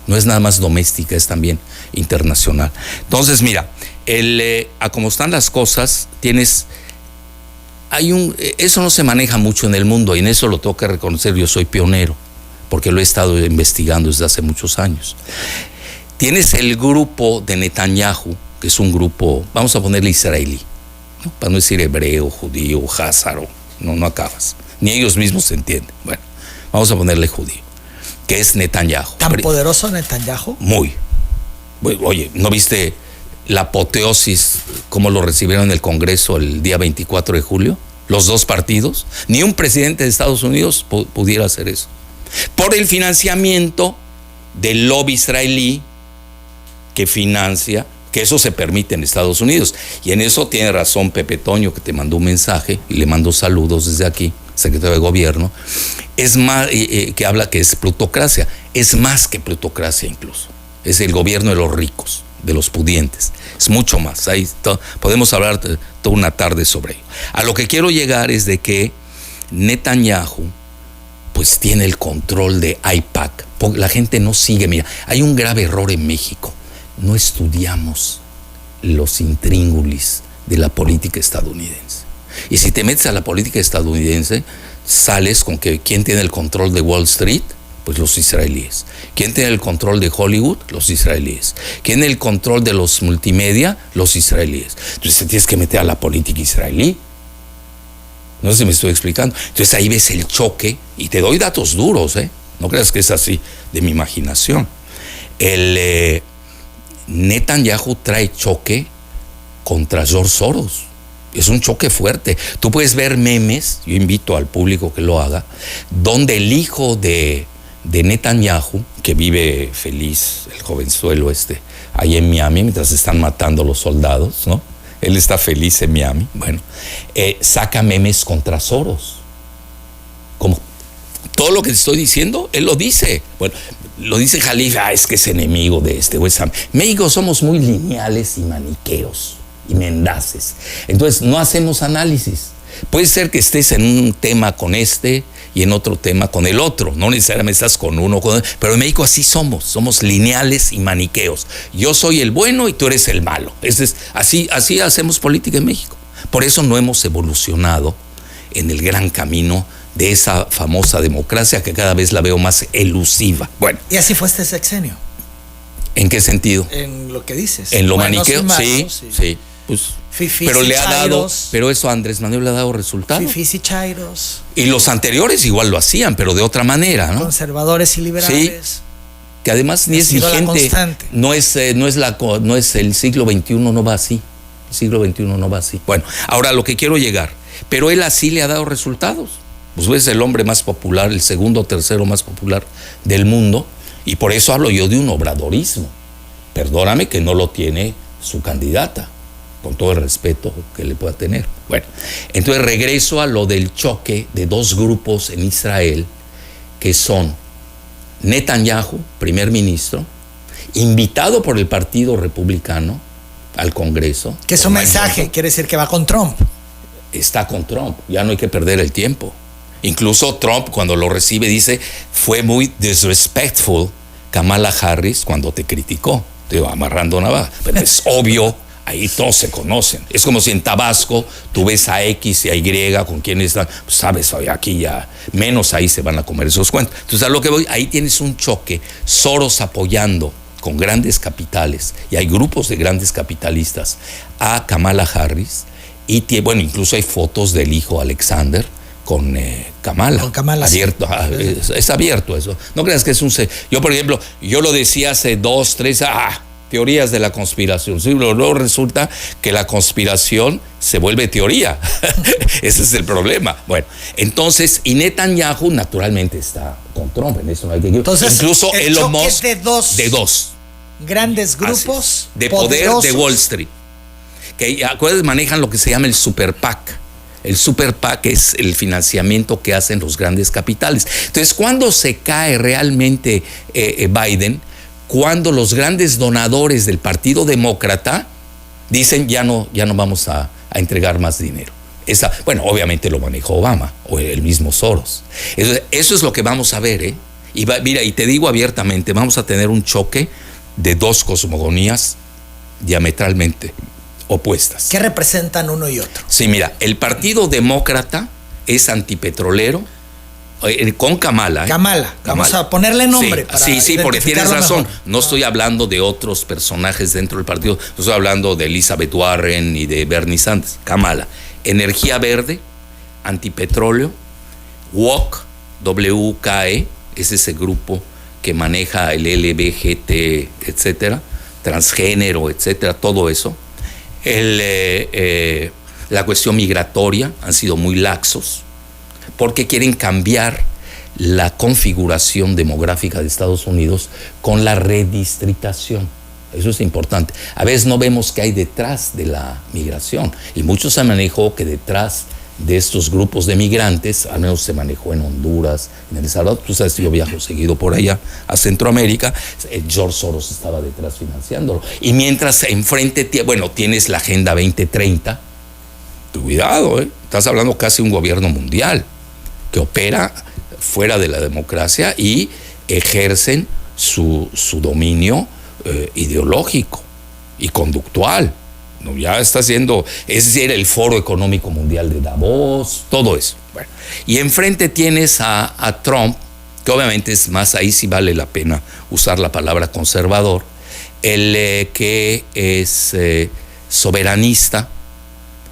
No es nada más doméstica, es también internacional. Entonces, mira, a como están las cosas, eso no se maneja mucho en el mundo, y en eso lo tengo que reconocer. Yo soy pionero, porque lo he estado investigando desde hace muchos años. Tienes el grupo de Netanyahu, que es un grupo, vamos a ponerle israelí, ¿no? Para no decir hebreo, judío, házaro, no acabas. Ni ellos mismos se entienden. Bueno, vamos a ponerle judío, que es Netanyahu. ¿Tan poderoso Netanyahu? Muy. Oye, ¿no viste la apoteosis, cómo lo recibieron en el Congreso el día 24 de julio? Los 2 partidos. Ni un presidente de Estados Unidos pudiera hacer eso. Por el financiamiento del lobby israelí que financia, que eso se permite en Estados Unidos. Y en eso tiene razón Pepe Toño, que te mandó un mensaje, y le mando saludos desde aquí, secretario de Gobierno. Es más, que habla que es plutocracia. Es más que plutocracia incluso. Es el gobierno de los ricos, de los pudientes. Es mucho más. Ahí podemos hablar toda una tarde sobre ello. A lo que quiero llegar es de que Netanyahu pues tiene el control de AIPAC. La gente no sigue. Mira, hay un grave error en México. No estudiamos los intríngulis de la política estadounidense. Y si te metes a la política estadounidense, sales con que ¿quién tiene el control de Wall Street? Pues los israelíes. ¿Quién tiene el control de Hollywood? Los israelíes. ¿Quién tiene el control de los multimedia? Los israelíes. Entonces te tienes que meter a la política israelí. No sé si me estoy explicando. Entonces ahí ves el choque, y te doy datos duros, no creas que es así de mi imaginación. Netanyahu trae choque contra George Soros. Es un choque fuerte. Tú puedes ver memes, yo invito al público que lo haga, donde el hijo de Netanyahu, que vive feliz, el jovenzuelo ahí en Miami, mientras están matando a los soldados, ¿no? Él está feliz en Miami. Bueno, saca memes contra Soros. Como todo lo que te estoy diciendo, él lo dice. Bueno, lo dice Jalife, es que es enemigo de México somos muy lineales y maniqueos y mendaces. Entonces no hacemos análisis. Puede ser que estés en un tema con y en otro tema con el otro. No necesariamente estás con uno, pero en México así somos lineales y maniqueos. Yo soy el bueno y tú eres el malo. Así hacemos política en México. Por eso no hemos evolucionado en el gran camino de esa famosa democracia, que cada vez la veo más elusiva. Bueno. Y así fue este sexenio. ¿En qué sentido? En lo que dices. En lo maniqueo, sí. Pues, fifís pero y pero eso a Andrés Manuel le ha dado resultado. Fifís y chairos. Y los anteriores igual lo hacían, pero de otra manera, ¿no? Conservadores y liberales. Sí, que además ni es vigente. No es el siglo XXI, no va así. El siglo XXI no va así. Bueno, ahora lo que quiero llegar, pero él así le ha dado resultados. Pues es el hombre más popular, el segundo o tercero más popular del mundo, y por eso hablo yo de un obradorismo. Perdóname que no lo tiene su candidata, con todo el respeto que le pueda tener. Bueno, entonces regreso a lo del choque de 2 grupos en Israel, que son Netanyahu, primer ministro, invitado por el Partido Republicano al Congreso. Que es un mensaje, quiere decir que va con Trump. Está con Trump, ya no hay que perder el tiempo. Incluso Trump, cuando lo recibe, dice, fue muy disrespectful Kamala Harris cuando te criticó. Te digo, amarrando navaja. Pero es obvio, Ahí todos se conocen. Es como si en Tabasco tú ves a X y a Y con quienes están. Pues sabes, aquí ya menos ahí se van a comer esos cuentos. Entonces, a lo que voy, ahí tienes un choque. Soros apoyando con grandes capitales, y hay grupos de grandes capitalistas, a Kamala Harris. Y bueno, incluso hay fotos del hijo Alexander con Kamala. Con Kamala, abierto, sí. Es abierto eso. No creas que es un... Yo, por ejemplo, yo lo decía hace 2, 3... teorías de la conspiración. Sí, luego resulta que la conspiración se vuelve teoría. Ese es el problema. Bueno, entonces, y Netanyahu naturalmente está con Trump, en eso no hay que... Entonces, incluso el Elon choque Musk, de dos grandes grupos de poder de Wall Street. Que, acuérdense, manejan lo que se llama el Super PAC. El Super PAC es el financiamiento que hacen los grandes capitales. Entonces, cuando se cae realmente Biden, cuando los grandes donadores del Partido Demócrata dicen ya no vamos a entregar más dinero. Bueno, obviamente lo manejó Obama o el mismo Soros. Eso es lo que vamos a ver, Y mira, y te digo abiertamente, vamos a tener un choque de dos cosmogonías diametralmente opuestas. ¿Qué representan uno y otro? Sí, mira, el Partido Demócrata es antipetrolero, con Kamala. Kamala, vamos a ponerle nombre. Sí, porque tienes razón. No estoy hablando de otros personajes dentro del partido, no estoy hablando de Elizabeth Warren y de Bernie Sanders. Kamala, energía verde, antipetróleo, WOKE, es ese grupo que maneja el LBGT, etcétera, transgénero, etcétera, todo eso. La cuestión migratoria, han sido muy laxos, porque quieren cambiar la configuración demográfica de Estados Unidos con la redistritación. Eso es importante. A veces no vemos qué hay detrás de la migración, y mucho se manejó que detrás de estos grupos de migrantes, al menos se manejó en Honduras, en El Salvador, tú sabes que yo viajo seguido por allá a Centroamérica, George Soros estaba detrás financiándolo. Y mientras enfrente, tienes la Agenda 2030, cuidado, estás hablando casi de un gobierno mundial que opera fuera de la democracia y ejercen su dominio ideológico y conductual. No, ya está haciendo, es decir, el Foro Económico Mundial de Davos, todo eso. Bueno, y enfrente tienes a Trump, que obviamente es más, ahí sí vale la pena usar la palabra conservador, el que es soberanista.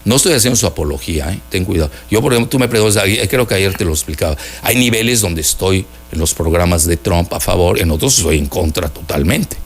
No estoy haciendo su apología, ten cuidado. Yo, por ejemplo, tú me preguntas, creo que ayer te lo explicaba, hay niveles donde estoy en los programas de Trump a favor, en otros estoy en contra totalmente.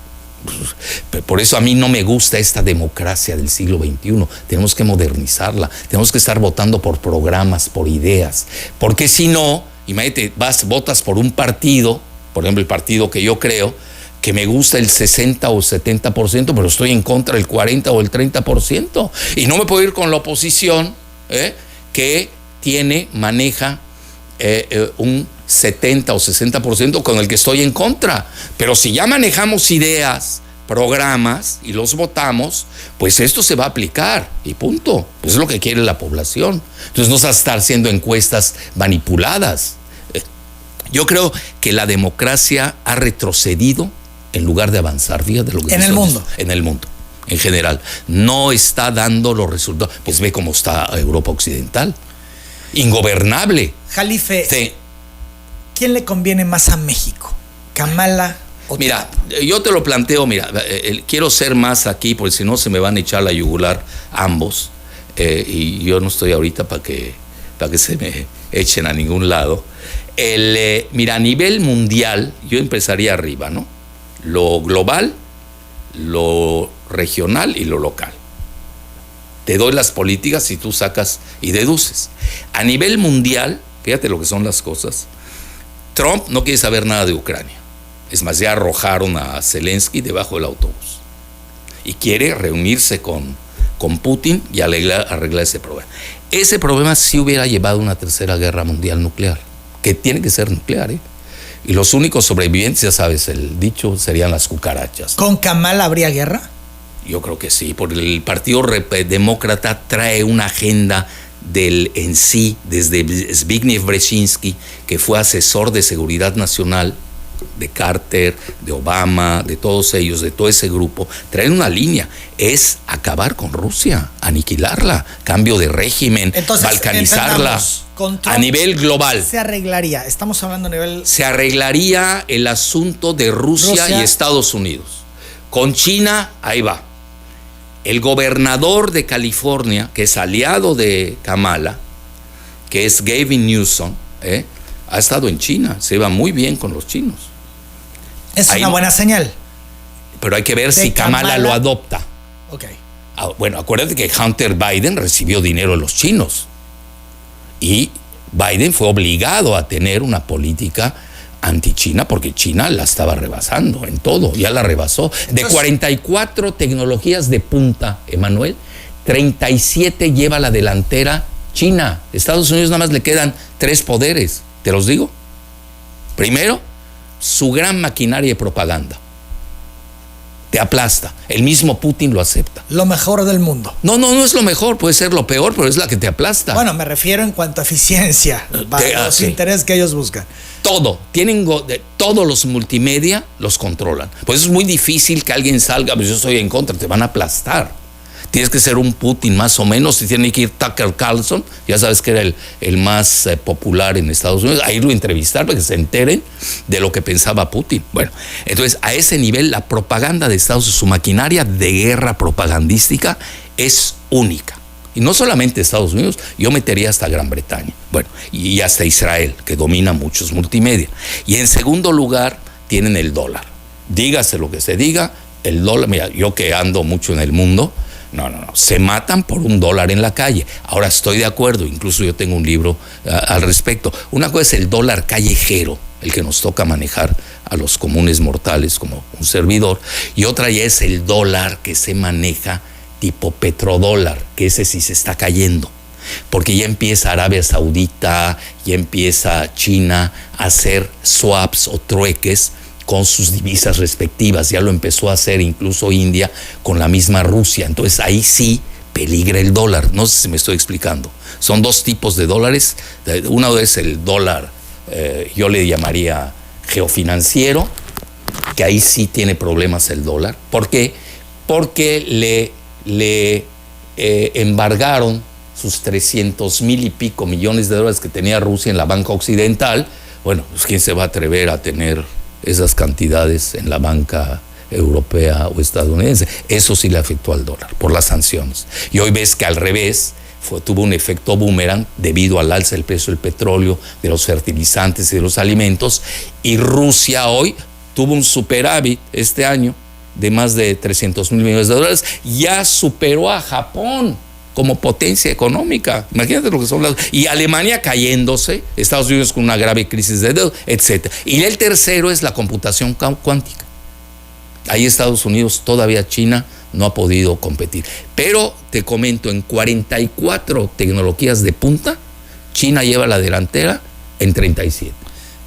Por eso a mí no me gusta esta democracia del siglo XXI. Tenemos que modernizarla, tenemos que estar votando por programas, por ideas, porque si no, imagínate, votas por un partido, por ejemplo el partido que yo creo, que me gusta el 60 o 70%, pero estoy en contra del 40 o el 30%, y no me puedo ir con la oposición, que maneja un 70 o 60% con el que estoy en contra. Pero si ya manejamos ideas, programas y los votamos, pues esto se va a aplicar y punto. Pues es lo que quiere la población. Entonces no se va a estar haciendo encuestas manipuladas. Yo creo que la democracia ha retrocedido en lugar de avanzar. Fíjate lo que en el mundo. En el mundo, en general. No está dando los resultados. Pues ve cómo está Europa Occidental. Ingobernable. Jalife, sí. ¿Quién le conviene más a México? ¿Kamala o Mira, yo te lo planteo, quiero ser más aquí, porque si no se me van a echar la yugular ambos, y yo no estoy ahorita para que se me echen a ningún lado. A nivel mundial, yo empezaría arriba, ¿no? Lo global, lo regional y lo local. Te doy las políticas y tú sacas y deduces. A nivel mundial, fíjate lo que son las cosas. Trump no quiere saber nada de Ucrania. Es más, ya arrojaron a Zelensky debajo del autobús. Y quiere reunirse con Putin y arreglar ese problema. Ese problema sí hubiera llevado a una tercera guerra mundial nuclear, que tiene que ser nuclear, Y los únicos sobrevivientes, ya sabes, el dicho, serían las cucarachas. ¿Con Kamala habría guerra? Yo creo que sí, porque el Partido Demócrata trae una agenda en sí, desde Zbigniew Brzezinski, que fue asesor de seguridad nacional de Carter, de Obama, de todos ellos, de todo ese grupo, traen una línea, es acabar con Rusia, aniquilarla, cambio de régimen, entonces, balcanizarla a nivel global. Se arreglaría, estamos hablando a nivel... Se arreglaría el asunto de Rusia y Estados Unidos. Con China, ahí va. El gobernador de California, que es aliado de Kamala, que es Gavin Newsom, ha estado en China, se va muy bien con los chinos. Es una buena señal. Pero hay que ver si Kamala lo adopta. Ok. Bueno, acuérdate que Hunter Biden recibió dinero de los chinos. Y Biden fue obligado a tener una política anti-China porque China la estaba rebasando en todo, ya la rebasó. Entonces, de 44 tecnologías de punta, Emanuel, 37 lleva la delantera China. Estados Unidos nada más le quedan 3 poderes, te los digo. Primero, su gran maquinaria de propaganda. Te aplasta. El mismo Putin lo acepta. Lo mejor del mundo. No es lo mejor, puede ser lo peor, pero es la que te aplasta. Bueno, me refiero en cuanto a eficiencia, los intereses que ellos buscan. Todo, todos los multimedia los controlan. Pues es muy difícil que alguien salga, pues yo estoy en contra, te van a aplastar. Tienes que ser un Putin más o menos, y tiene que ir Tucker Carlson, ya sabes que era el más popular en Estados Unidos, a irlo a entrevistar para que se enteren de lo que pensaba Putin. Bueno, entonces a ese nivel la propaganda de Estados Unidos, su maquinaria de guerra propagandística es única. Y no solamente Estados Unidos, yo metería hasta Gran Bretaña, bueno, y hasta Israel, que domina muchos multimedia. Y en segundo lugar tienen el dólar. Dígase lo que se diga, el dólar, mira, yo que ando mucho en el mundo, no, se matan por $1 en la calle. Ahora estoy de acuerdo, incluso yo tengo un libro al respecto. Una cosa es el dólar callejero, el que nos toca manejar a los comunes mortales como un servidor, y otra ya es el dólar que se maneja tipo petrodólar, que ese sí se está cayendo, porque ya empieza Arabia Saudita, ya empieza China a hacer swaps o trueques con sus divisas respectivas, ya lo empezó a hacer incluso India con la misma Rusia, entonces ahí sí peligra el dólar, no sé si me estoy explicando. Son 2 tipos de dólares, uno es el dólar, yo le llamaría geofinanciero, que ahí sí tiene problemas el dólar. ¿Por qué? Porque le embargaron sus 300,000 y pico millones de dólares que tenía Rusia en la banca occidental. Bueno, pues ¿quién se va a atrever a tener esas cantidades en la banca europea o estadounidense? Eso sí le afectó al dólar por las sanciones. Y hoy ves que al revés tuvo un efecto boomerang debido al alza del precio del petróleo, de los fertilizantes y de los alimentos. Y Rusia hoy tuvo un superávit este año de más de 300,000 millones de dólares. Ya superó a Japón como potencia económica. Imagínate lo que son las... Y Alemania cayéndose, Estados Unidos con una grave crisis de deuda, etc. Y el tercero es la computación cuántica. Ahí Estados Unidos, todavía China, no ha podido competir. Pero te comento, en 44 tecnologías de punta, China lleva la delantera en 37.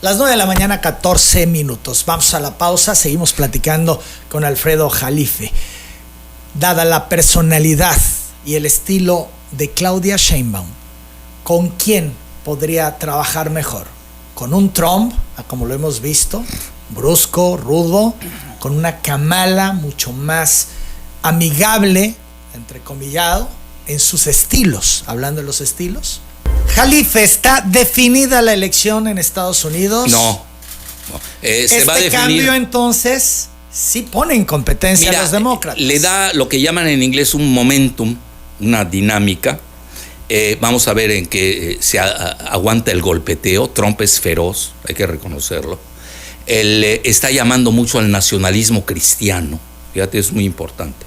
Las 9 de la mañana, 14 minutos. Vamos a la pausa, seguimos platicando con Alfredo Jalife. Dada la personalidad y el estilo de Claudia Sheinbaum, ¿con quién podría trabajar mejor? ¿Con un Trump, como lo hemos visto, brusco, rudo? ¿Con una Kamala mucho más amigable, entrecomillado, en sus estilos, hablando de los estilos? Jalife, ¿está definida la elección en Estados Unidos? No. Se va a definir. Cambio, entonces, sí pone en competencia a los demócratas. Le da lo que llaman en inglés un momentum, una dinámica. Vamos a ver en qué se aguanta el golpeteo. Trump es feroz, hay que reconocerlo. Él está llamando mucho al nacionalismo cristiano, fíjate, es muy importante,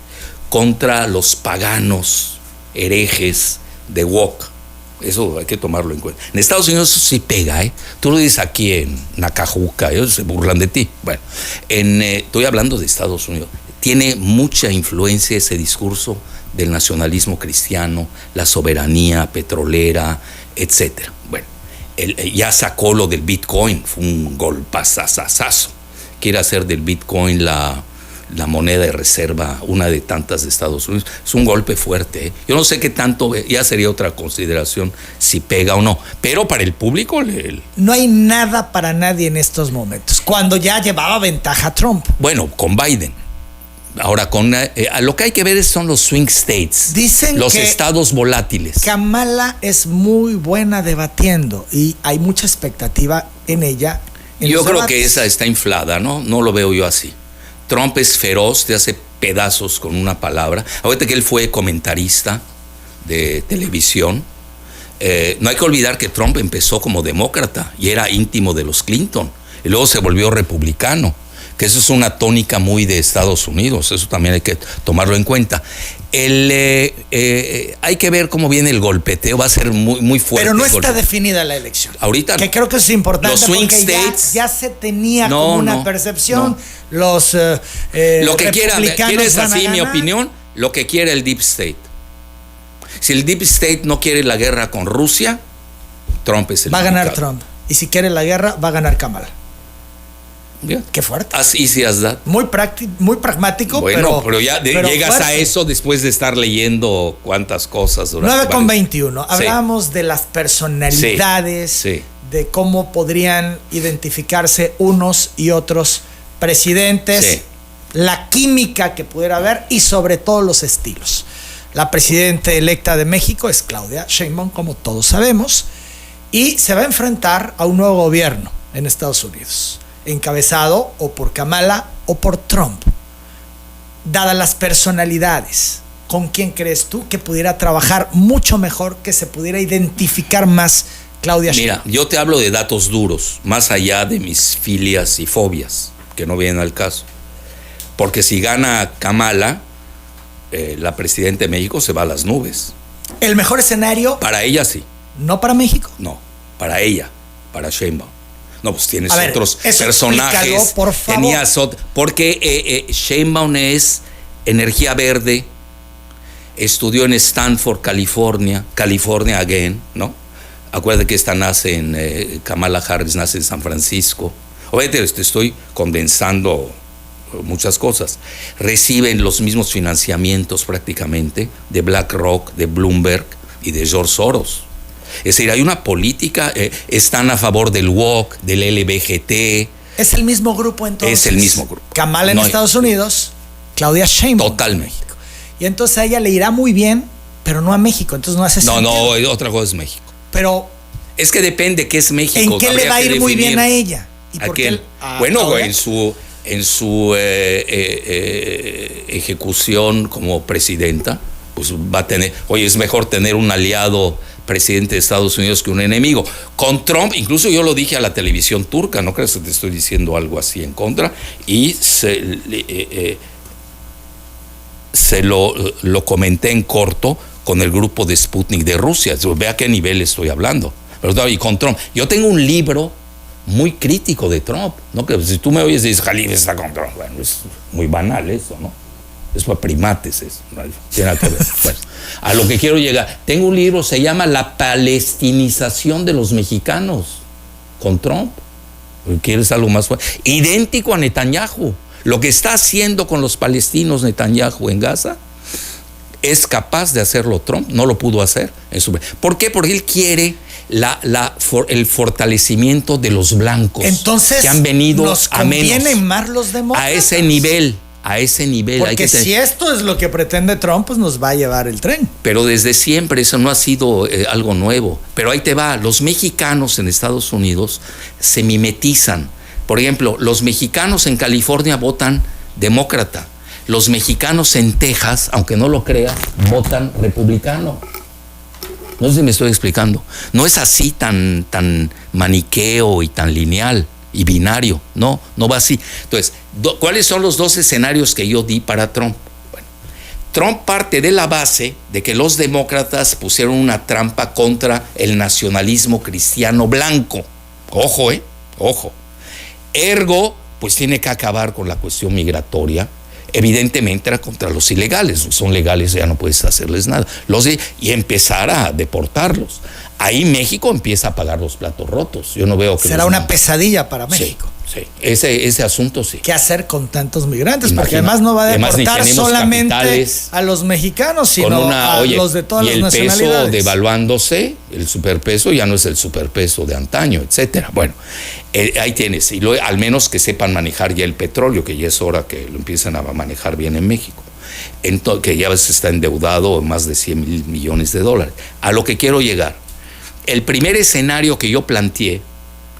contra los paganos, herejes de woke. Eso hay que tomarlo en cuenta. En Estados Unidos eso sí pega, ¿eh? Tú lo dices aquí en Nacajuca, ellos se burlan de ti. Bueno, estoy hablando de Estados Unidos. Tiene mucha influencia ese discurso del nacionalismo cristiano, la soberanía petrolera, etcétera. Bueno, él ya sacó lo del Bitcoin, fue un golpazazazazo. Quiere hacer del Bitcoin la moneda de reserva, una de tantas de Estados Unidos. Es un golpe fuerte, ¿eh? Yo no sé qué tanto, ya sería otra consideración si pega o no, pero para el público... No hay nada para nadie en estos momentos, cuando ya llevaba ventaja Trump. Bueno, con Biden. Ahora, lo que hay que ver son los swing states, dicen los que estados volátiles. Kamala es muy buena debatiendo y hay mucha expectativa en ella. Yo creo que esa está inflada, ¿no? No lo veo yo así. Trump es feroz, te hace pedazos con una palabra. Ahorita que él fue comentarista de televisión, no hay que olvidar que Trump empezó como demócrata y era íntimo de los Clinton, y luego se volvió republicano, que eso es una tónica muy de Estados Unidos, eso también hay que tomarlo en cuenta. Hay que ver cómo viene el golpeteo, va a ser muy, muy fuerte. Pero no está definida la elección. Ahorita que creo que es importante, los swing porque states, ya se tenía como una percepción. Los lo que ¿quieres van así a mi ganar. opinión? Lo que quiere el Deep State. Si el Deep State no quiere la guerra con Rusia, Trump es el va a ganar indicado. Trump. Y si quiere la guerra, va a ganar Kamala. Bien. Qué fuerte. As easy as that. Muy pragmático, bueno, pero ya llegas fuerte. a eso después de estar leyendo cuántas cosas durante 9:21. Hablábamos de las personalidades, Sí. de cómo podrían identificarse unos y otros presidentes, Sí. la química que pudiera haber y sobre todo los estilos. La presidenta electa de México es Claudia Sheinbaum, como todos sabemos, y se va a enfrentar a un nuevo gobierno en Estados Unidos, encabezado o por Kamala o por Trump. Dadas las personalidades, ¿con quién crees tú que pudiera trabajar mucho mejor, que se pudiera identificar más Claudia Sheinbaum? Mira, yo te hablo de datos duros, más allá de mis filias y fobias, que no vienen al caso. Porque si gana Kamala, la presidenta de México se va a las nubes. El mejor escenario, Para ella sí. no para México. No, para ella, para Sheinbaum. No, pues tienes A ver, otros eso personajes. explícalo, por favor. Tenías porque Sheinbaum es energía verde, estudió en Stanford, California again, ¿no? Acuérdate que esta nace en Kamala Harris nace en San Francisco. Oye, te estoy condensando muchas cosas. Reciben los mismos financiamientos prácticamente de BlackRock, de Bloomberg y de George Soros. Es decir, hay una política, están a favor del woke, del LBGT. Es el mismo grupo entonces. Es el mismo grupo. Kamala en Estados Unidos, Claudia Sheinbaum. Totalmente. Y entonces a ella le irá muy bien, pero no a México, entonces no hace sentido. No, otra cosa es México. Pero es que depende qué es México. ¿en qué le va a ir muy bien a ella? ¿Y por qué? Bueno, en su ejecución como presidenta, pues va a tener, oye, es mejor tener un aliado presidente de Estados Unidos que un enemigo. Con Trump, incluso yo lo dije a la televisión turca, no crees que te estoy diciendo algo así en contra, y se lo comenté en corto con el grupo de Sputnik de Rusia. Ve a qué nivel estoy hablando. Pero, y con Trump, yo tengo un libro muy crítico de Trump, ¿no? Que si tú me oyes y dices, Jalil está con Trump, bueno, es muy banal eso, ¿no? Es para primates eso, ¿no? Tiene que ver. Bueno, a lo que quiero llegar, tengo un libro, se llama La palestinización de los mexicanos, con Trump. ¿Quieres algo más fuerte? Idéntico a Netanyahu. Lo que está haciendo con los palestinos Netanyahu en Gaza, es capaz de hacerlo Trump, no lo pudo hacer. ¿Por qué? Porque él quiere el fortalecimiento de los blancos. Entonces, que han venido nos a menos. convienen más los demócratas. A ese nivel. Porque si esto es lo que pretende Trump, pues nos va a llevar el tren. Pero desde siempre eso no ha sido algo nuevo. Pero ahí te va, los mexicanos en Estados Unidos se mimetizan. Por ejemplo, los mexicanos en California votan demócrata. Los mexicanos en Texas, aunque no lo creas, votan republicano. No sé si me estoy explicando. No es así tan maniqueo y tan lineal y binario. No va así. Entonces, ¿cuáles son los dos escenarios que yo di para Trump? Bueno, Trump parte de la base de que los demócratas pusieron una trampa contra el nacionalismo cristiano blanco. Ojo, ojo. Ergo, pues tiene que acabar con la cuestión migratoria. Evidentemente era contra los ilegales, son legales, ya no puedes hacerles nada. Y empezar a deportarlos. Ahí México empieza a pagar los platos rotos. Yo no veo que será una pesadilla para México. Sí, ese asunto sí. ¿Qué hacer con tantos migrantes? Imagina, porque además no va a deportar además solamente capitales, a los mexicanos, sino a los de todas las nacionalidades. Y el peso devaluándose, el superpeso ya no es el superpeso de antaño, etcétera. Bueno, ahí tienes. Y al menos que sepan manejar ya el petróleo, que ya es hora que lo empiecen a manejar bien en México. Que ya se está endeudado en más de 100,000 millones de dólares. A lo que quiero llegar. El primer escenario que yo planteé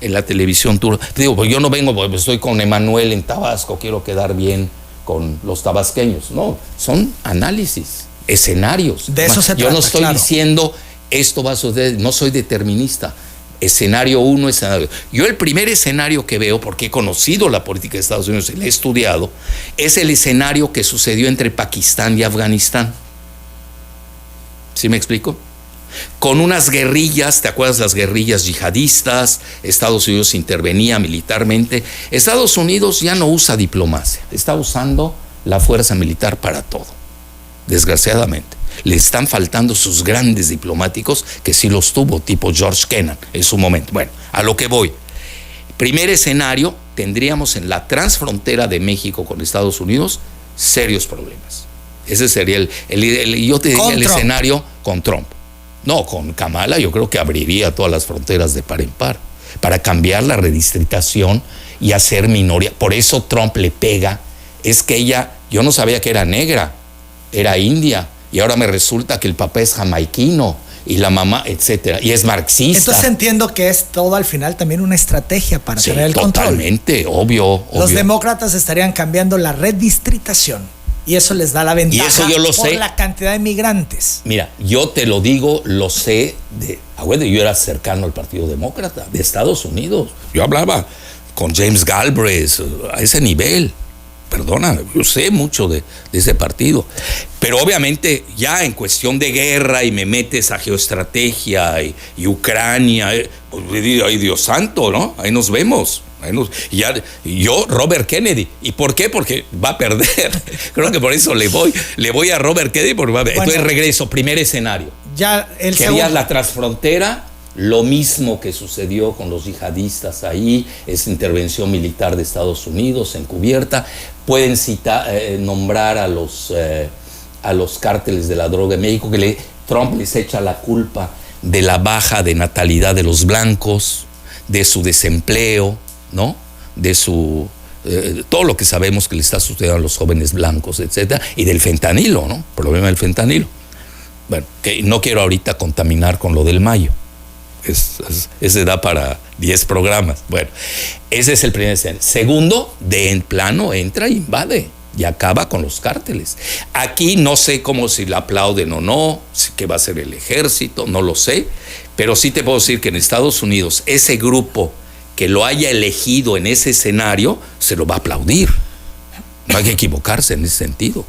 en la televisión, digo, pues yo no vengo, pues estoy con Emanuel en Tabasco, quiero quedar bien con los tabasqueños. No, son análisis, escenarios. De eso se trata. Yo no estoy diciendo esto va a suceder, no soy determinista. Escenario 1, escenario. Yo el primer escenario que veo, porque he conocido la política de Estados Unidos y la he estudiado, es el escenario que sucedió entre Pakistán y Afganistán. ¿Sí me explico? Con unas guerrillas, ¿te acuerdas las guerrillas yihadistas? Estados Unidos intervenía militarmente. Estados Unidos ya no usa diplomacia, está usando la fuerza militar para todo, desgraciadamente. Le están faltando sus grandes diplomáticos, que sí los tuvo, tipo George Kennan en su momento. Bueno, a lo que voy. Primer escenario, tendríamos en la transfrontera de México con Estados Unidos serios problemas. Ese sería yo te diría el escenario con Trump. No, con Kamala yo creo que abriría todas las fronteras de par en par para cambiar la redistritación y hacer minoría. Por eso Trump le pega. Es que yo no sabía que era negra, era india, y ahora me resulta que el papá es jamaiquino y la mamá, etcétera, y es marxista. Entonces entiendo que es todo al final también una estrategia para tener el control. Totalmente, obvio. Los demócratas estarían cambiando la redistritación. Y eso les da la ventaja. Y eso yo lo sé. Por la cantidad de migrantes. Mira, yo te lo digo, lo sé. Yo era cercano al Partido Demócrata de Estados Unidos. Yo hablaba con James Galbraith a ese nivel. Perdona, yo sé mucho de ese partido. Pero obviamente ya en cuestión de guerra y me metes a geoestrategia y Ucrania, pues, ay Dios santo, ¿no? Ahí nos vemos. Yo, Robert Kennedy. ¿Y por qué? Porque va a perder. Creo que por eso le voy a Robert Kennedy. Porque va a perder. Entonces regreso, primer escenario. Ya el Querías la transfrontera, lo mismo que sucedió con los yihadistas ahí, es intervención militar de Estados Unidos encubierta. Pueden nombrar a los cárteles de la droga en México, que Trump les echa la culpa de la baja de natalidad de los blancos, de su desempleo, ¿no? De todo lo que sabemos que le está sucediendo a los jóvenes blancos, etcétera, y del fentanilo, ¿no? El problema del fentanilo. Bueno, que no quiero ahorita contaminar con lo del mayo. Ese da para 10 programas. Bueno, ese es el primer escenario. Segundo, en plano entra e invade y acaba con los cárteles. Aquí no sé cómo, si la aplauden o no, qué va a hacer el ejército, no lo sé, pero sí te puedo decir que en Estados Unidos ese grupo que lo haya elegido en ese escenario se lo va a aplaudir. No hay que equivocarse en ese sentido.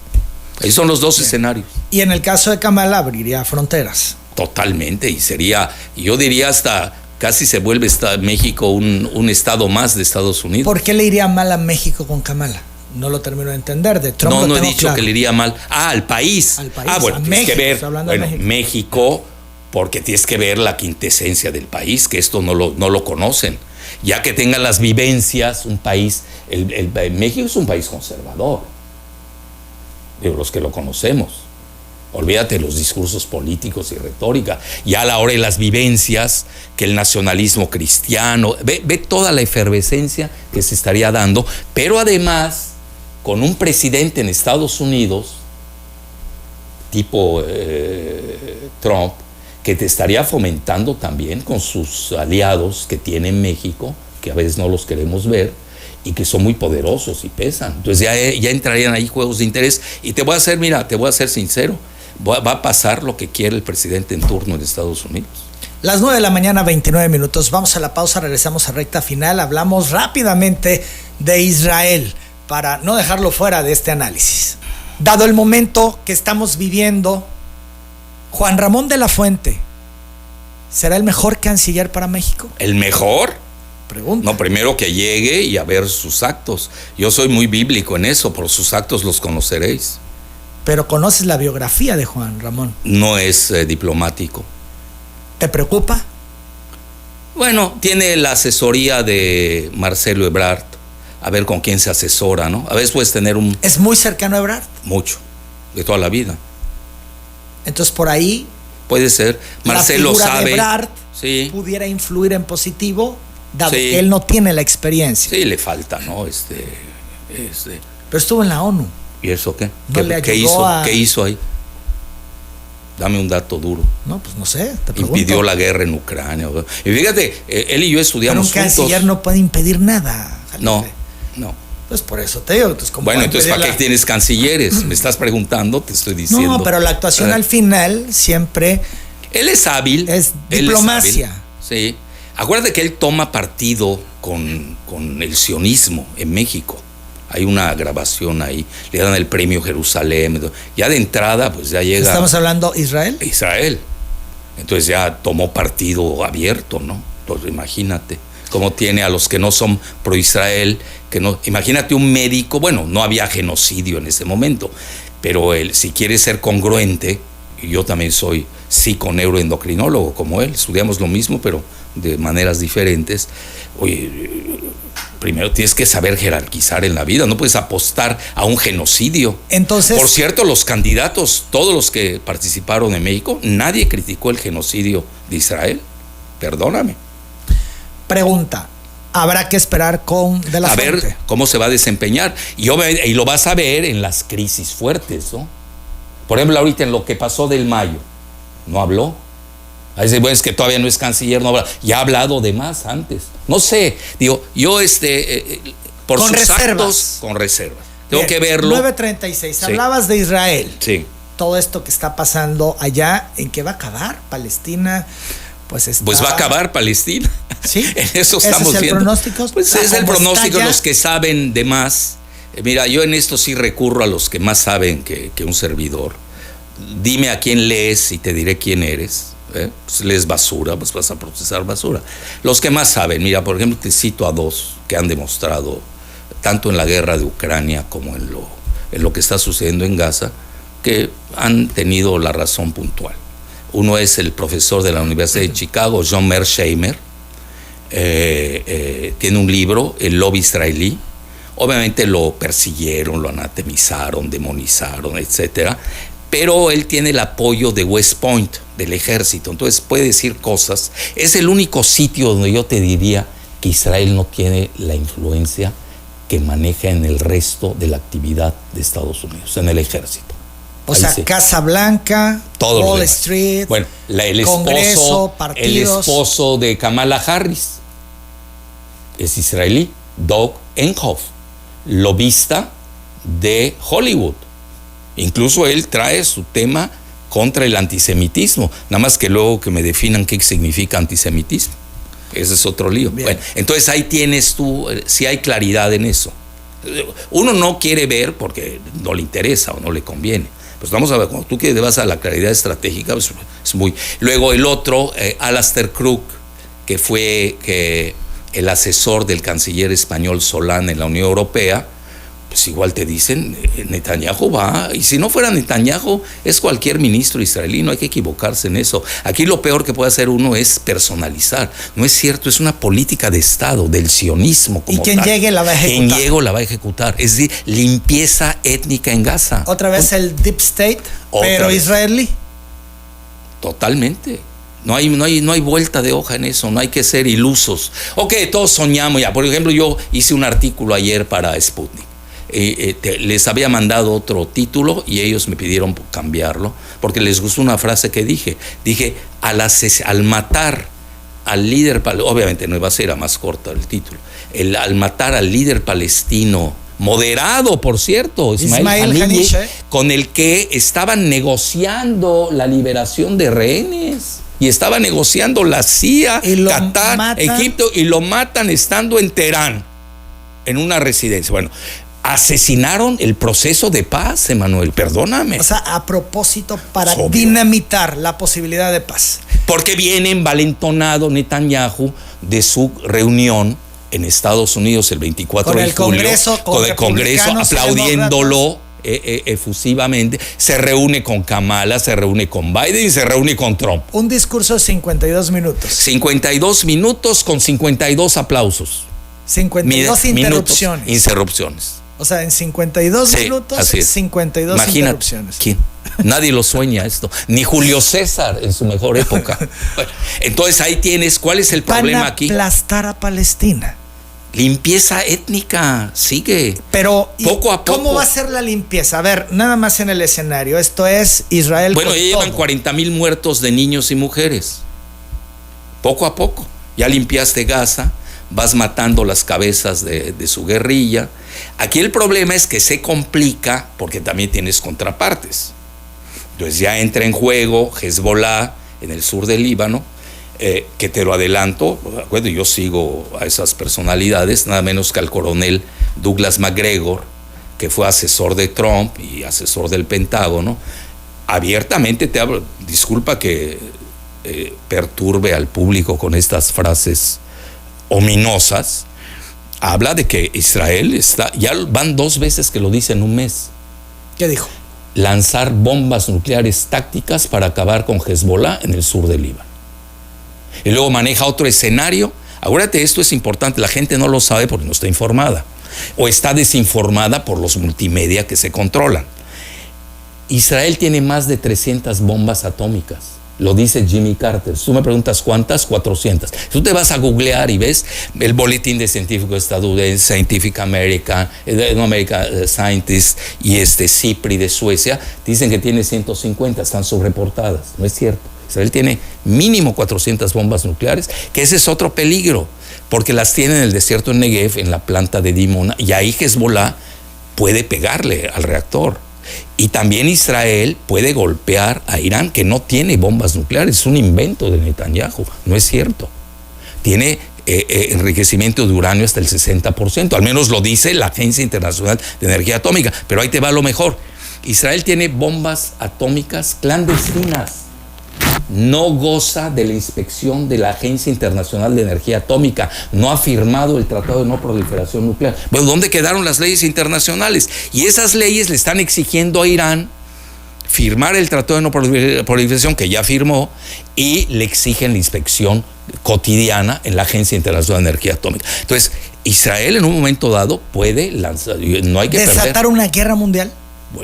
Ahí son los dos escenarios. Y en el caso de Kamala abriría fronteras. Totalmente, y sería, yo diría hasta casi se vuelve México un estado más de Estados Unidos. ¿Por qué le iría mal a México con Kamala? No lo termino de entender. De Trump no he dicho claro que le iría mal. Al país. Bueno, tienes que ver. México, porque tienes que ver la quintesencia del país, que esto no lo conocen. Ya que tengan las vivencias, un país, México es un país conservador, de los que lo conocemos. Olvídate de los discursos políticos y retórica. Ya a la hora de las vivencias, que el nacionalismo cristiano, ve toda la efervescencia que se estaría dando, pero además, con un presidente en Estados Unidos, tipo Trump, que te estaría fomentando también con sus aliados que tiene en México, que a veces no los queremos ver, y que son muy poderosos y pesan. Entonces ya entrarían ahí juegos de interés. Y te voy a ser sincero, va a pasar lo que quiere el presidente en turno en Estados Unidos. Las 9 de la mañana, 29 minutos. Vamos a la pausa, regresamos a recta final. Hablamos rápidamente de Israel para no dejarlo fuera de este análisis. Dado el momento que estamos viviendo, Juan Ramón de la Fuente, ¿será el mejor canciller para México? ¿El mejor? Pregunta. No, primero que llegue y a ver sus actos. Yo soy muy bíblico en eso, por sus actos los conoceréis. Pero conoces la biografía de Juan Ramón. No es diplomático. ¿Te preocupa? Bueno, tiene la asesoría de Marcelo Ebrard. a ver con quién se asesora, ¿no? A veces puedes tener ¿Es muy cercano a Ebrard? mucho, de toda la vida. Entonces por ahí Puede ser. Marcelo la figura sabe. de Ebrard Sí. pudiera influir en positivo, dado Sí. que él no tiene la experiencia. Sí, le falta, ¿no? Pero estuvo en la ONU. ¿Y eso qué? No le ¿Qué ayudó hizo? a- ¿Qué hizo ahí? Dame un dato duro. No, pues no sé, te pregunto. Impidió la guerra en Ucrania. Y fíjate, él y yo Pero estudiamos un canciller juntos. no puede impedir nada. Jaime. No. Pues por eso te digo. Entonces, ¿cómo Bueno, puede entonces, impedir ¿para qué tienes cancilleres? Me estás preguntando, te estoy diciendo. No, pero la actuación al final siempre Él es hábil. es él diplomacia. hábil, sí. Acuérdate que él toma partido con el sionismo en México. Hay una grabación ahí, le dan el premio Jerusalén. Ya de entrada, pues ya llega Estamos hablando Israel. Israel. Entonces ya tomó partido abierto, ¿no? Entonces imagínate cómo tiene a los que no son pro Israel, que no. Imagínate un médico, bueno, no había genocidio en ese momento, pero él, si quiere ser congruente, y yo también soy psiconeuroendocrinólogo como él, estudiamos lo mismo, pero de maneras diferentes. Oye, primero tienes que saber jerarquizar en la vida, no puedes apostar a un genocidio. Entonces, Por cierto, los candidatos, todos los que participaron en México, nadie criticó el genocidio de Israel. Perdóname. pregunta, habrá que esperar con De la A Fuente. ver cómo se va a desempeñar. Y lo vas a ver en las crisis fuertes, ¿no? Por ejemplo, ahorita en lo que pasó del Mayo, ¿no habló? A veces, bueno, es que todavía no es canciller, no habla. Ya ha hablado de más antes. No sé, digo, yo por Con sus reservas. actos, con reservas. Tengo Bien, que verlo. 9:36. Sí. Hablabas de Israel. Sí. Todo esto que está pasando allá, ¿en qué va a acabar? Palestina, pues está... Pues va a acabar Palestina. Sí. En eso ¿Ese estamos es el viendo. pronóstico? Pues Ah, es el ¿cómo está pronóstico, ya? los que saben de más. Mira, yo en esto sí recurro a los que más saben que un servidor. Dime a quién lees y te diré quién eres. Pues lees basura, pues vas a procesar basura. Los que más saben, mira, por ejemplo, te cito a dos que han demostrado, tanto en la guerra de Ucrania como en lo que está sucediendo en Gaza, que han tenido la razón puntual. Uno es el profesor de la Universidad de Chicago, John Mearsheimer. Tiene un libro, El lobby israelí. Obviamente lo persiguieron, lo anatemizaron, demonizaron, etcétera. Pero él tiene el apoyo de West Point, del ejército. Entonces puede decir cosas. Es el único sitio donde yo te diría que Israel no tiene la influencia que maneja en el resto de la actividad de Estados Unidos, en el ejército. O Ahí sea, sí. Casa Blanca, Todo lo Wall demás. Street, Bueno, el Congreso, partidos. esposo de Kamala Harris es israelí, Doug Emhoff, lobista de Hollywood. Incluso él trae su tema contra el antisemitismo, nada más que luego que me definan qué significa antisemitismo. Ese es otro lío. Bien. Bueno, entonces ahí tienes tú, si hay claridad en eso. Uno no quiere ver porque no le interesa o no le conviene. Pues vamos a ver, cuando tú que vas a la claridad estratégica, pues es muy... Luego el otro, Alastair Crooke, que fue el asesor del canciller español Solán en la Unión Europea, pues igual te dicen, Netanyahu va, y si no fuera Netanyahu, es cualquier ministro israelí, no hay que equivocarse en eso. Aquí lo peor que puede hacer uno es personalizar. No es cierto, es una política de Estado, del sionismo como Y quien tal. llegue la va a ejecutar. Quien llegue la va a ejecutar. Es decir, limpieza étnica en Gaza. Otra vez el Deep State, Otra pero vez. israelí. Totalmente. No hay vuelta de hoja en eso, no hay que ser ilusos. Ok, todos soñamos ya. Por ejemplo, yo hice un artículo ayer para Sputnik. Les había mandado otro título y ellos me pidieron cambiarlo porque les gustó una frase que dije. Dije, al matar al líder, obviamente no iba a ser, a más corta el título, al matar al líder palestino, moderado por cierto, Ismail Haniyeh, con el que estaban negociando la liberación de rehenes. Y estaba negociando la CIA, Qatar, Egipto, y lo matan estando en Teherán, en una residencia. Bueno, asesinaron el proceso de paz, Emanuel, perdóname. O sea, a propósito, para Obvio. dinamitar la posibilidad de paz. Porque viene envalentonado Netanyahu de su reunión en Estados Unidos el 24 Con de el julio, Congreso, con el Congreso republicanos y aplaudiéndolo efusivamente. Se reúne con Kamala, se reúne con Biden y se reúne con Trump. Un discurso de 52 minutos. 52 minutos con 52 aplausos. 52 interrupciones. O sea, en 52 minutos, 52 Imagínate, interrupciones. ¿quién? Nadie lo sueña esto. Ni Julio César en su mejor época. Bueno, entonces ahí tienes, ¿cuál es el problema aquí? Van a aplastar a Palestina. Limpieza étnica, sigue. Pero poco a poco. ¿Cómo va a ser la limpieza? A ver, nada más en el escenario. Esto es Israel. Bueno, ya llevan todo. 40,000 muertos de niños y mujeres. Poco a poco. Ya limpiaste Gaza, vas matando las cabezas de su guerrilla. Aquí el problema es que se complica porque también tienes contrapartes. Entonces ya entra en juego Hezbollah en el sur del Líbano, que te lo adelanto, bueno, yo sigo a esas personalidades, nada menos que al coronel Douglas McGregor, que fue asesor de Trump y asesor del Pentágono. Abiertamente te hablo, disculpa que perturbe al público con estas frases ominosas, habla de que Israel está, ya van 2 veces que lo dice en un mes. ¿Qué dijo? Lanzar bombas nucleares tácticas para acabar con Hezbollah en el sur del Líbano. Y luego maneja otro escenario. Acuérdate, esto es importante, la gente no lo sabe porque no está informada o está desinformada por los multimedia que se controlan. Israel tiene más de 300 bombas atómicas, lo dice Jimmy Carter. Si tú me preguntas cuántas, 400. Si tú te vas a googlear y ves el boletín de científico estadounidense, Scientific American, Scientist y CIPRI de Suecia, dicen que tiene 150, están subreportadas. No es cierto. Israel tiene mínimo 400 bombas nucleares, que ese es otro peligro, porque las tiene en el desierto de Negev, en la planta de Dimona, y ahí Hezbollah puede pegarle al reactor. Y también Israel puede golpear a Irán, que no tiene bombas nucleares, es un invento de Netanyahu, no es cierto. Tiene enriquecimiento de uranio hasta el 60%, al menos lo dice la Agencia Internacional de Energía Atómica, pero ahí te va lo mejor. Israel tiene bombas atómicas clandestinas. No goza de la inspección de la Agencia Internacional de Energía Atómica, no ha firmado el Tratado de No Proliferación Nuclear. Bueno, ¿dónde quedaron las leyes internacionales? Y esas leyes le están exigiendo a Irán firmar el Tratado de No Proliferación, que ya firmó, y le exigen la inspección cotidiana en la Agencia Internacional de Energía Atómica. Entonces, Israel en un momento dado puede lanzar, no hay que ¿desatar una guerra mundial?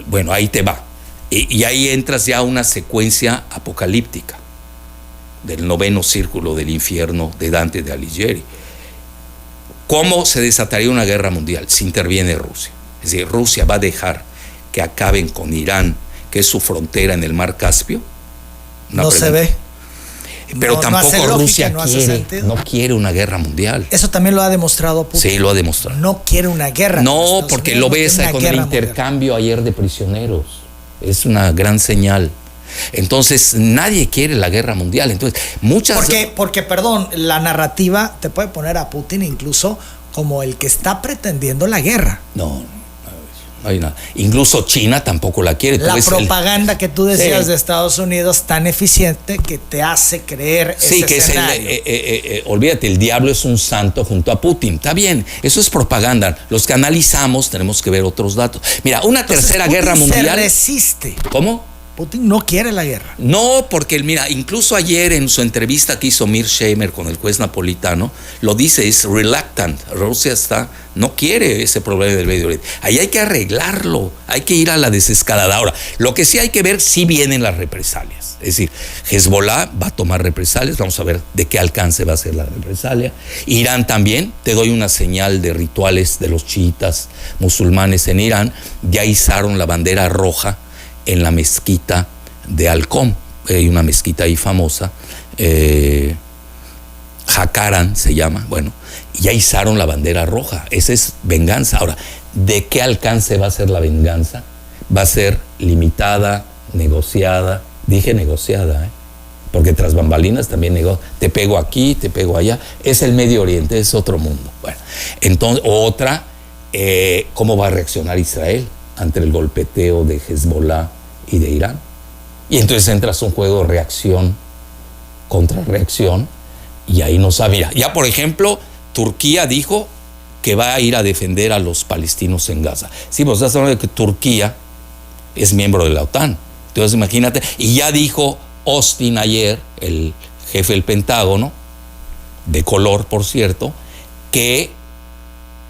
Bueno, ahí te va. Y ahí entras ya a una secuencia apocalíptica del 9º círculo del infierno de Dante de Alighieri. ¿Cómo se desataría una guerra mundial si interviene Rusia? Es decir, Rusia va a dejar que acaben con Irán, que es su frontera en el mar Caspio. No se ve. Pero tampoco no Rusia lógica, no quiere una guerra mundial. Eso también lo ha demostrado Putin. Sí, lo ha demostrado. No quiere una guerra. No, porque lo ves con el intercambio mundial ayer de prisioneros. Es una gran señal. Entonces, nadie quiere la guerra mundial. Entonces, porque, perdón, la narrativa te puede poner a Putin incluso como el que está pretendiendo la guerra. No hay nada. Incluso China tampoco la quiere. La propaganda que tú decías de Estados Unidos tan eficiente que te hace creer ese escenario. Olvídate, el diablo es un santo junto a Putin. Está bien, eso es propaganda. Los que analizamos tenemos que ver otros datos. Mira, tercera guerra mundial. Se resiste. ¿Cómo? Putin no quiere la guerra. No, porque mira, incluso ayer en su entrevista que hizo Mearsheimer con el juez napolitano, lo dice, es reluctant. Rusia no quiere ese problema del Medio Oriente. Ahí hay que arreglarlo, hay que ir a la desescalada. Ahora, lo que sí hay que ver, si vienen las represalias. Es decir, Hezbollah va a tomar represalias, vamos a ver de qué alcance va a ser la represalia. Irán también, te doy una señal de rituales de los chiitas musulmanes en Irán, ya izaron la bandera roja en la mezquita de Al-Qom. Hay una mezquita ahí famosa, Hakaran se llama, bueno, ya izaron la bandera roja. Esa es venganza. Ahora, ¿de qué alcance va a ser la venganza? Va a ser limitada, negociada. Dije negociada, porque tras bambalinas también te pego aquí, te pego allá. Es el Medio Oriente, es otro mundo. Bueno, entonces, otra, ¿cómo va a reaccionar Israel ante el golpeteo de Hezbollah y de Irán? Y entonces entras a un juego de reacción contra reacción, y ahí no sabe. Mira, ya por ejemplo, Turquía dijo que va a ir a defender a los palestinos en Gaza. Sí, pues estás hablando de que Turquía es miembro de la OTAN. Entonces imagínate, y ya dijo Austin ayer, el jefe del Pentágono, de color por cierto, que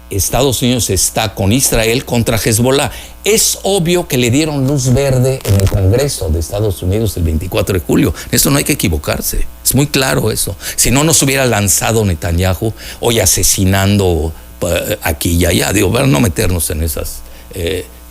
Estados Unidos está con Israel contra Hezbollah. Es obvio que le dieron luz verde en el Congreso de Estados Unidos el 24 de julio. Eso no hay que equivocarse. Es muy claro eso. Si no, nos hubiera lanzado Netanyahu hoy asesinando aquí y allá. Digo, para no meternos en esas.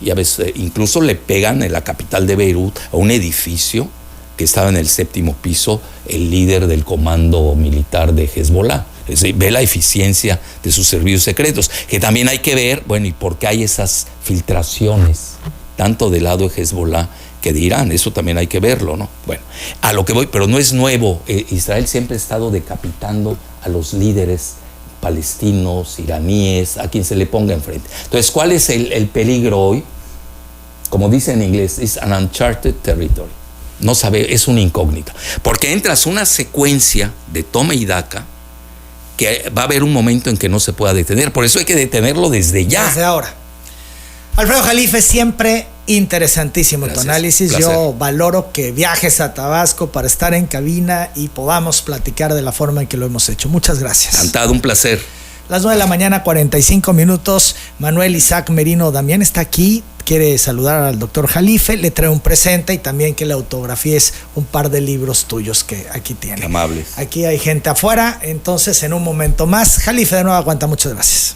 Ya ves, incluso le pegan en la capital de Beirut a un edificio que estaba en el 7º piso, el líder del comando militar de Hezbollah. Es decir, ve la eficiencia de sus servicios secretos, que también hay que ver, bueno, y por qué hay esas filtraciones, tanto del lado de Hezbollah que de Irán, eso también hay que verlo, ¿no? Bueno, a lo que voy, pero no es nuevo, Israel siempre ha estado decapitando a los líderes palestinos, iraníes, a quien se le ponga enfrente. Entonces, ¿cuál es el peligro hoy? Como dice en inglés, es an uncharted territory. No sabe, es una incógnita, porque entras una secuencia de toma y daca que va a haber un momento en que no se pueda detener. Por eso hay que detenerlo desde ya. Desde ahora. Alfredo Jalife, siempre interesantísimo. Gracias, tu análisis. Placer. Yo valoro que viajes a Tabasco para estar en cabina y podamos platicar de la forma en que lo hemos hecho. Muchas gracias. Encantado, un placer. Las 9:45 a.m. Manuel Isaac Merino Damián está aquí. Quiere saludar al doctor Jalife, le trae un presente y también que le autografíes un par de libros tuyos que aquí tiene. Qué amables. Aquí hay gente afuera, entonces en un momento más. Jalife, de nuevo, aguanta, muchas gracias.